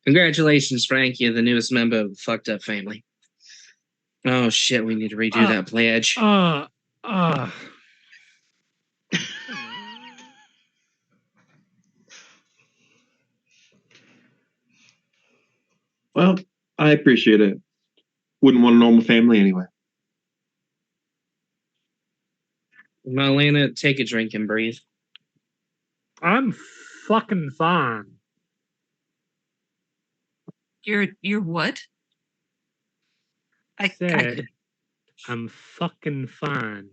C: Congratulations, Frank. You're the newest member of the fucked up family. Oh shit, we need to redo that pledge.
F: Well, I appreciate it. Wouldn't want a normal family anyway.
C: Marlena, take a drink and breathe.
A: I'm fucking fine.
E: you're what?
A: Said I'm fucking fine.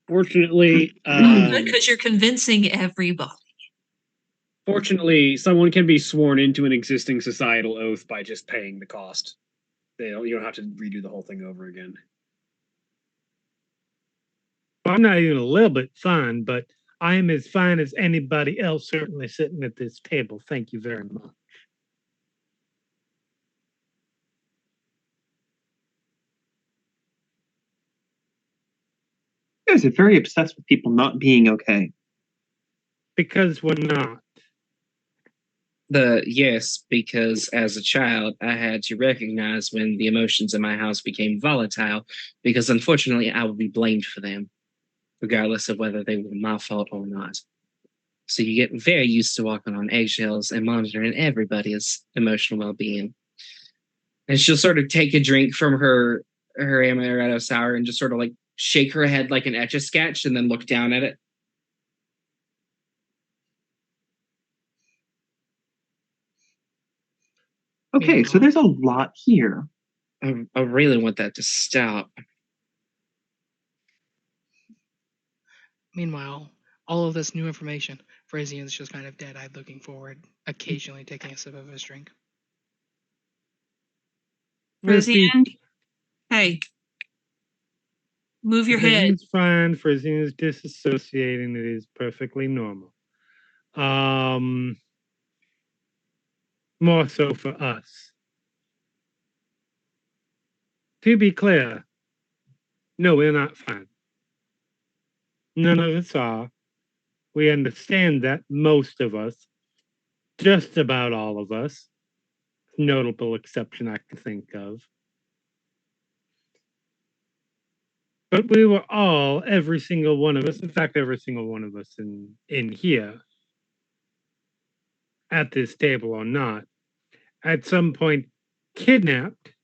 B: Fortunately,
E: Because you're convincing everybody.
B: fortunately, someone can be sworn into an existing societal oath by just paying the cost. You don't have to redo the whole thing over again.
A: I'm not even a little bit fine, but I am as fine as anybody else certainly sitting at this table. Thank you very much.
F: You guys are very obsessed with people not being okay.
A: Because we're not.
C: Yes, because as a child, I had to recognize when the emotions in my house became volatile, because unfortunately, I would be blamed for them, regardless of whether they were my fault or not. So you get very used to walking on eggshells and monitoring everybody's emotional well-being. And she'll sort of take a drink from her amaretto sour and just sort of like shake her head like an Etch-a-Sketch and then look down at it.
F: Okay, so there's a lot here.
C: I really want that to stop.
D: Meanwhile, all of this new information, Frazian's just kind of dead-eyed looking forward, occasionally taking a sip of his drink.
E: Frazian, hey, move your head.
A: It's fine. Frazian is disassociating. It is perfectly normal. More so for us. To be clear, No, we're not fine. None of us are. We understand that, most of us, just about all of us, notable exception I can think of. But we were all, every single one of us, in fact, every single one of us in here, at this table or not, at some point kidnapped,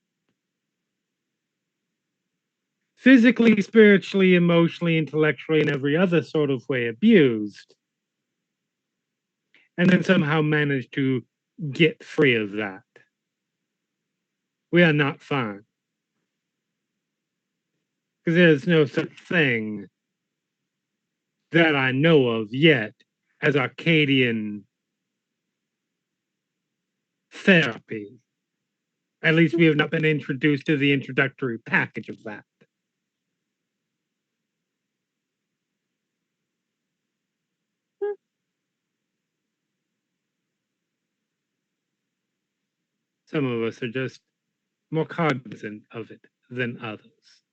A: physically, spiritually, emotionally, intellectually, and every other sort of way abused, and then somehow managed to get free of that. We are not fine. Because there's no such thing that I know of yet as Arcadian therapy. At least we have not been introduced to the introductory package of that. Some of us are just more cognizant of it than others.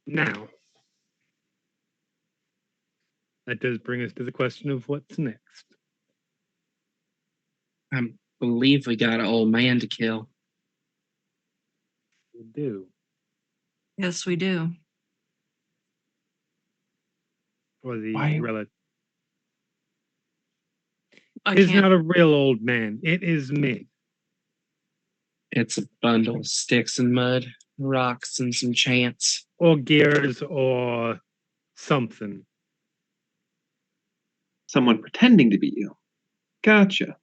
A: Now, that does bring us to the question of what's next.
C: I believe we got an old man to kill.
A: We do.
E: Yes, we do.
A: Or the
F: Why-
A: relative.
E: I
A: It's
E: can't.
A: not a real old man. It is me.
C: It's a bundle of sticks and mud, rocks, and some chants.
A: Or gears or something.
F: Someone pretending to be you. Gotcha.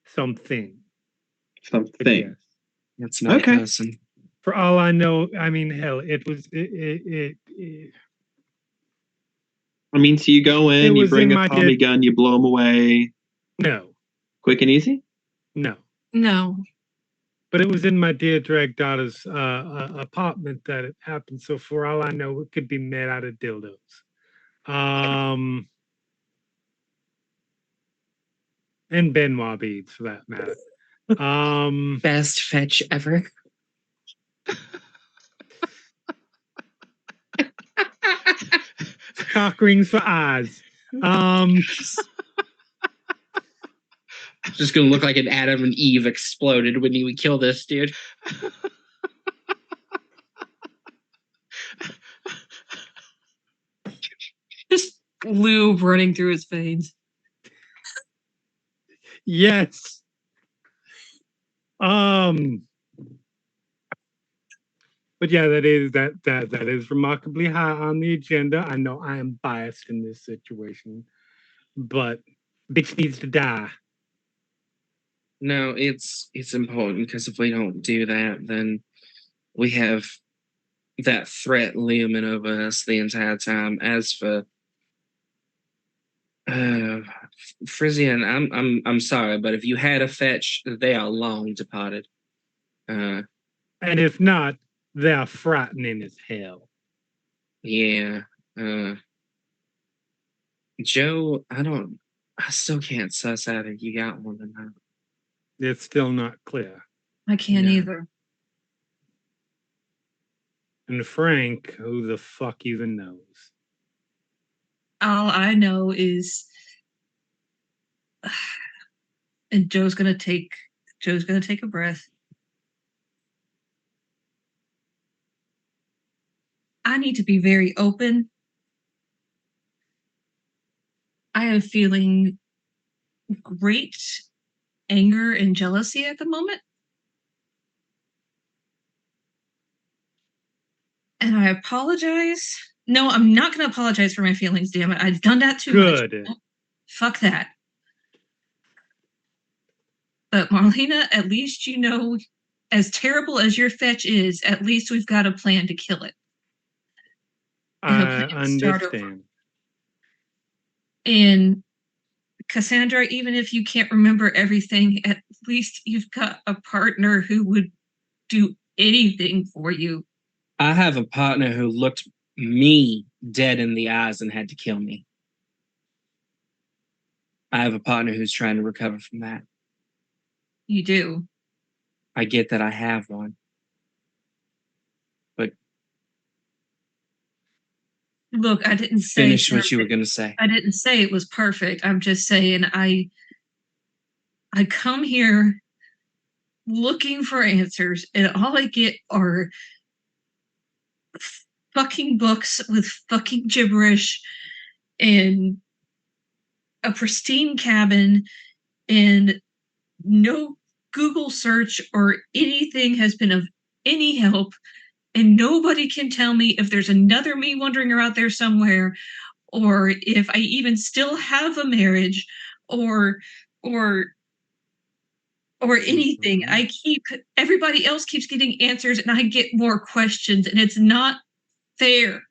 A: Something. But
F: Something.
A: yes.
C: It's not
F: Okay.
C: a person.
A: For all I know, I mean, hell, it was
F: I mean, so you go
A: It
F: in, you
A: was
F: bring
A: in
F: a
A: my
F: Tommy
A: did-
F: gun, you blow them away.
A: no,
F: Quick and easy?
A: no.
E: No.
A: But it was in my dear drag daughter's apartment that it happened. So for all I know, it could be made out of dildos. And Benoit beads for that matter.
C: Best fetch ever.
A: Cock rings for eyes.
C: Just gonna look like an Adam and Eve exploded when we kill this dude.
E: Just lube running through his veins.
A: Yes. But yeah, that is remarkably high on the agenda. I know I am biased in this situation, but bitch needs to die.
C: No, it's important because if we don't do that, then we have that threat looming over us the entire time. As for Frisian, I'm sorry, but if you had a fetch, they are long departed.
A: And if not, they are frightening as hell.
C: Yeah. Joe, I still can't suss out if you got one or not.
A: It's still not clear.
E: I can't
C: No.
E: either.
A: And Frank, who the fuck even knows?
E: All I know is, and Joe's gonna take a breath. I need to be very open. I am feeling great anger and jealousy at the moment. And I apologize. No, I'm not going to apologize for my feelings, damn it. I've done that too much.
A: Good.
E: Fuck that. But Marlena, at least you know, as terrible as your fetch is, at least we've got a plan to kill it. And a
A: I
E: plan to start over.
A: understand.
E: And Cassandra, even if you can't remember everything, at least you've got a partner who would do anything for you.
C: I have a partner who looked me dead in the eyes and had to kill me. I have a partner who's trying to recover from that.
E: You do.
C: I get that I have one. But
E: Look, I didn't say
C: finish what you were going to say.
E: I didn't say it was perfect. I'm just saying I come here looking for answers, and all I get are fucking books with fucking gibberish and a pristine cabin, and no Google search or anything has been of any help, and nobody can tell me if there's another me wandering out there somewhere, or if I even still have a marriage, or anything. Everybody else keeps getting answers, and I get more questions, and it's not fair.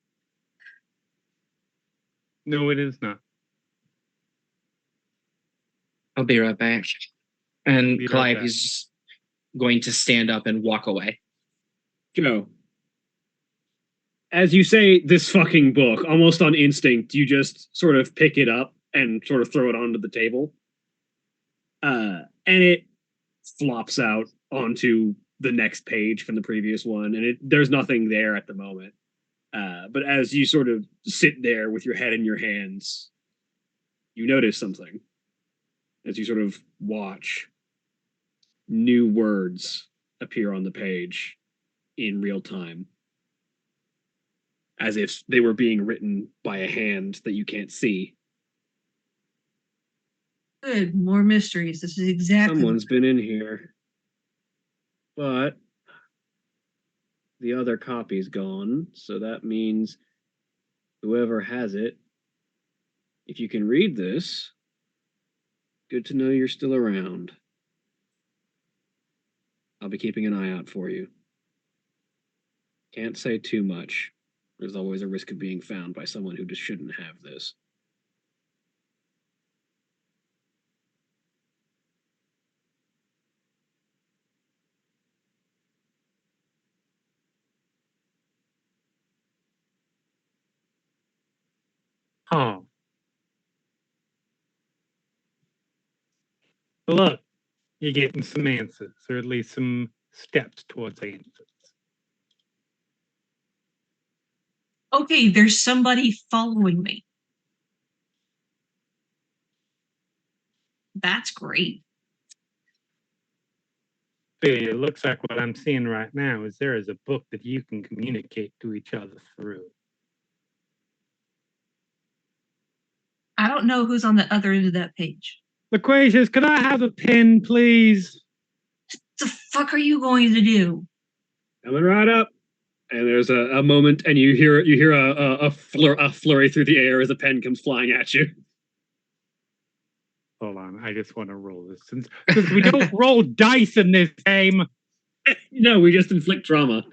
A: No, it is not.
C: I'll be right back. And
A: Be right
C: Clive
A: back.
C: is just going to stand up and walk away.
B: Joe, as you say this fucking book, almost on instinct, you just sort of pick it up and sort of throw it onto the table. And it flops out onto the next page from the previous one, and there's nothing there at the moment. But as you sort of sit there with your head in your hands, you notice something. As you sort of watch, new words appear on the page in real time, as if they were being written by a hand that you can't see.
E: Good, more mysteries. This is exactly.
B: Someone's been in here. But the other copy's gone, so that means whoever has it, if you can read this, good to know you're still around. I'll be keeping an eye out for you. Can't say too much. There's always a risk of being found by someone who just shouldn't have this.
A: Huh. But look, you're getting some answers, or at least some steps towards answers.
E: Okay, there's somebody following me. That's great.
A: It looks like what I'm seeing right now is there is a book that you can communicate to each other through.
E: I don't know who's on the other end of that page.
A: Loquacious, could I have a pen, please?
E: What the fuck are you going to do?
B: Coming right up. And there's a moment, and you hear a flurry through the air as a pen comes flying at you.
A: Hold on, I just want to roll this since we don't roll dice in this game.
B: No, we just inflict trauma.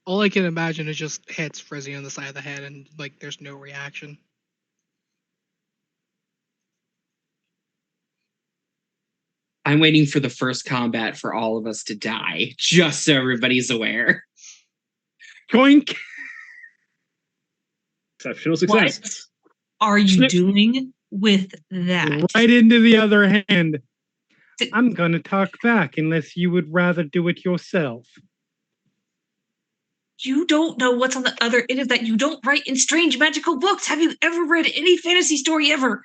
D: All I can imagine is just hits Frizzy on the side of the head, and like there's no reaction.
C: I'm waiting for the first combat for all of us to die, just so everybody's aware.
A: Doink!
B: Exceptional success.
E: What are you
B: Snip.
E: doing with that?
A: Right into the other hand. I'm going to talk back unless you would rather do it yourself.
E: You don't know what's on the other end of that. You don't write in strange magical books. Have you ever read any fantasy story ever?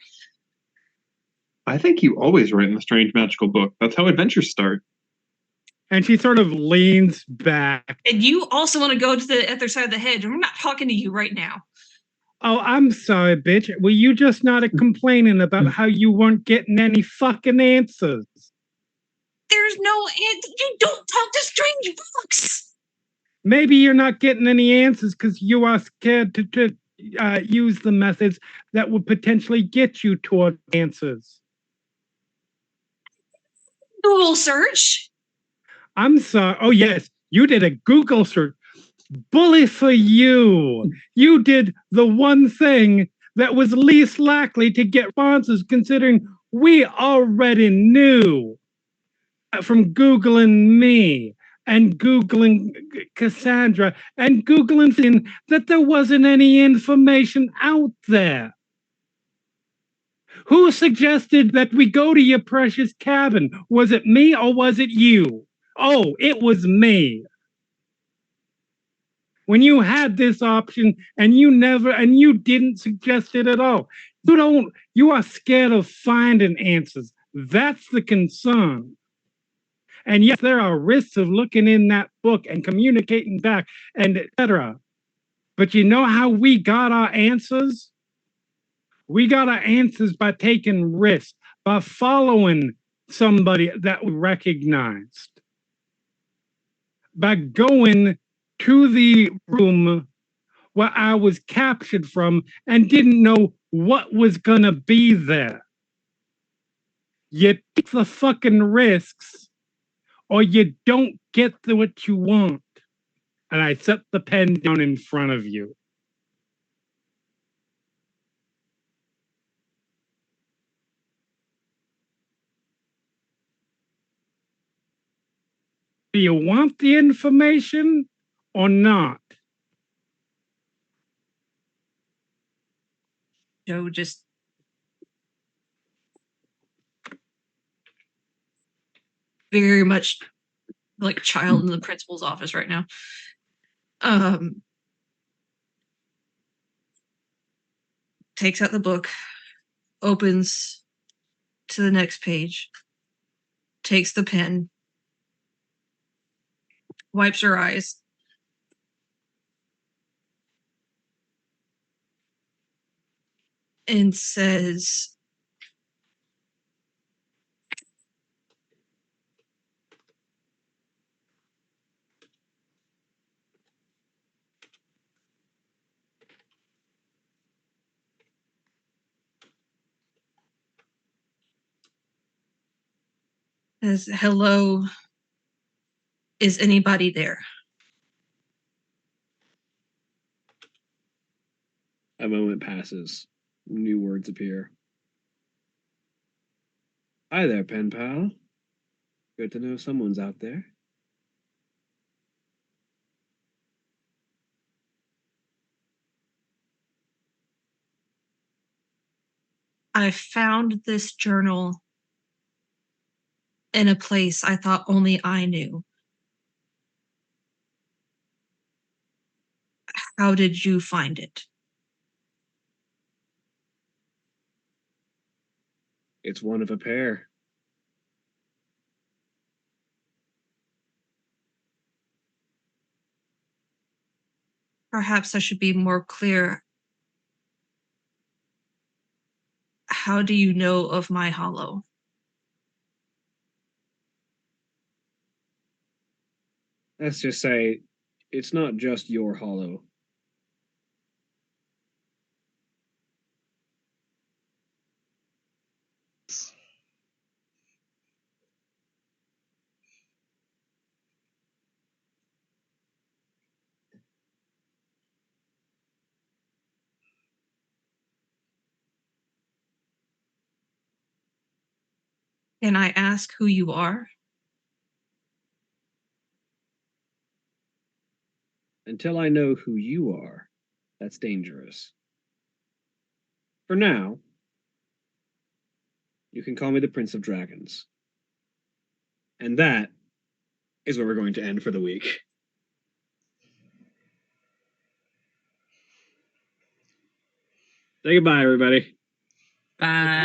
F: I think you always write in a strange magical book. That's how adventures start.
A: And she sort of leans back.
E: And you also want to go to the other side of the hedge. I'm not talking to you right now.
A: Oh, I'm sorry, bitch. Were you just not complaining about how you weren't getting any fucking answers?
E: There's no answer. You don't talk to strange books.
A: Maybe you're not getting any answers because you are scared to use the methods that would potentially get you toward answers.
E: Google search.
A: I'm sorry. Oh, yes. You did a Google search. Bully for you. You did the one thing that was least likely to get responses, considering we already knew from Googling me and Googling Cassandra and Googling Finn that there wasn't any information out there. Who suggested that we go to your precious cabin? Was it me or was it you? Oh, it was me. When you had this option and you didn't suggest it at all. You are scared of finding answers. That's the concern. And yes, there are risks of looking in that book and communicating back and etc. But you know how we got our answers? We got our answers by taking risks, by following somebody that we recognized, by going to the room where I was captured from and didn't know what was gonna be there. You take the fucking risks or you don't get what you want. And I set the pen down in front of you. Do you want the information or not?
E: Joe just very much like child in the principal's office right now. Takes out the book, opens to the next page, takes the pen, wipes her eyes, and says, hello, is anybody there?
B: A moment passes. New words appear. Hi there, pen pal. Good to know someone's out there.
E: I found this journal in a place I thought only I knew. How did you find it?
B: It's one of a pair.
E: Perhaps I should be more clear. How do you know of my hollow?
B: Let's just say it's not just your hollow.
E: Can I ask who you are?
B: Until I know who you are, that's dangerous. For now, you can call me the Prince of Dragons. And that is where we're going to end for the week. Say goodbye, everybody.
C: Bye.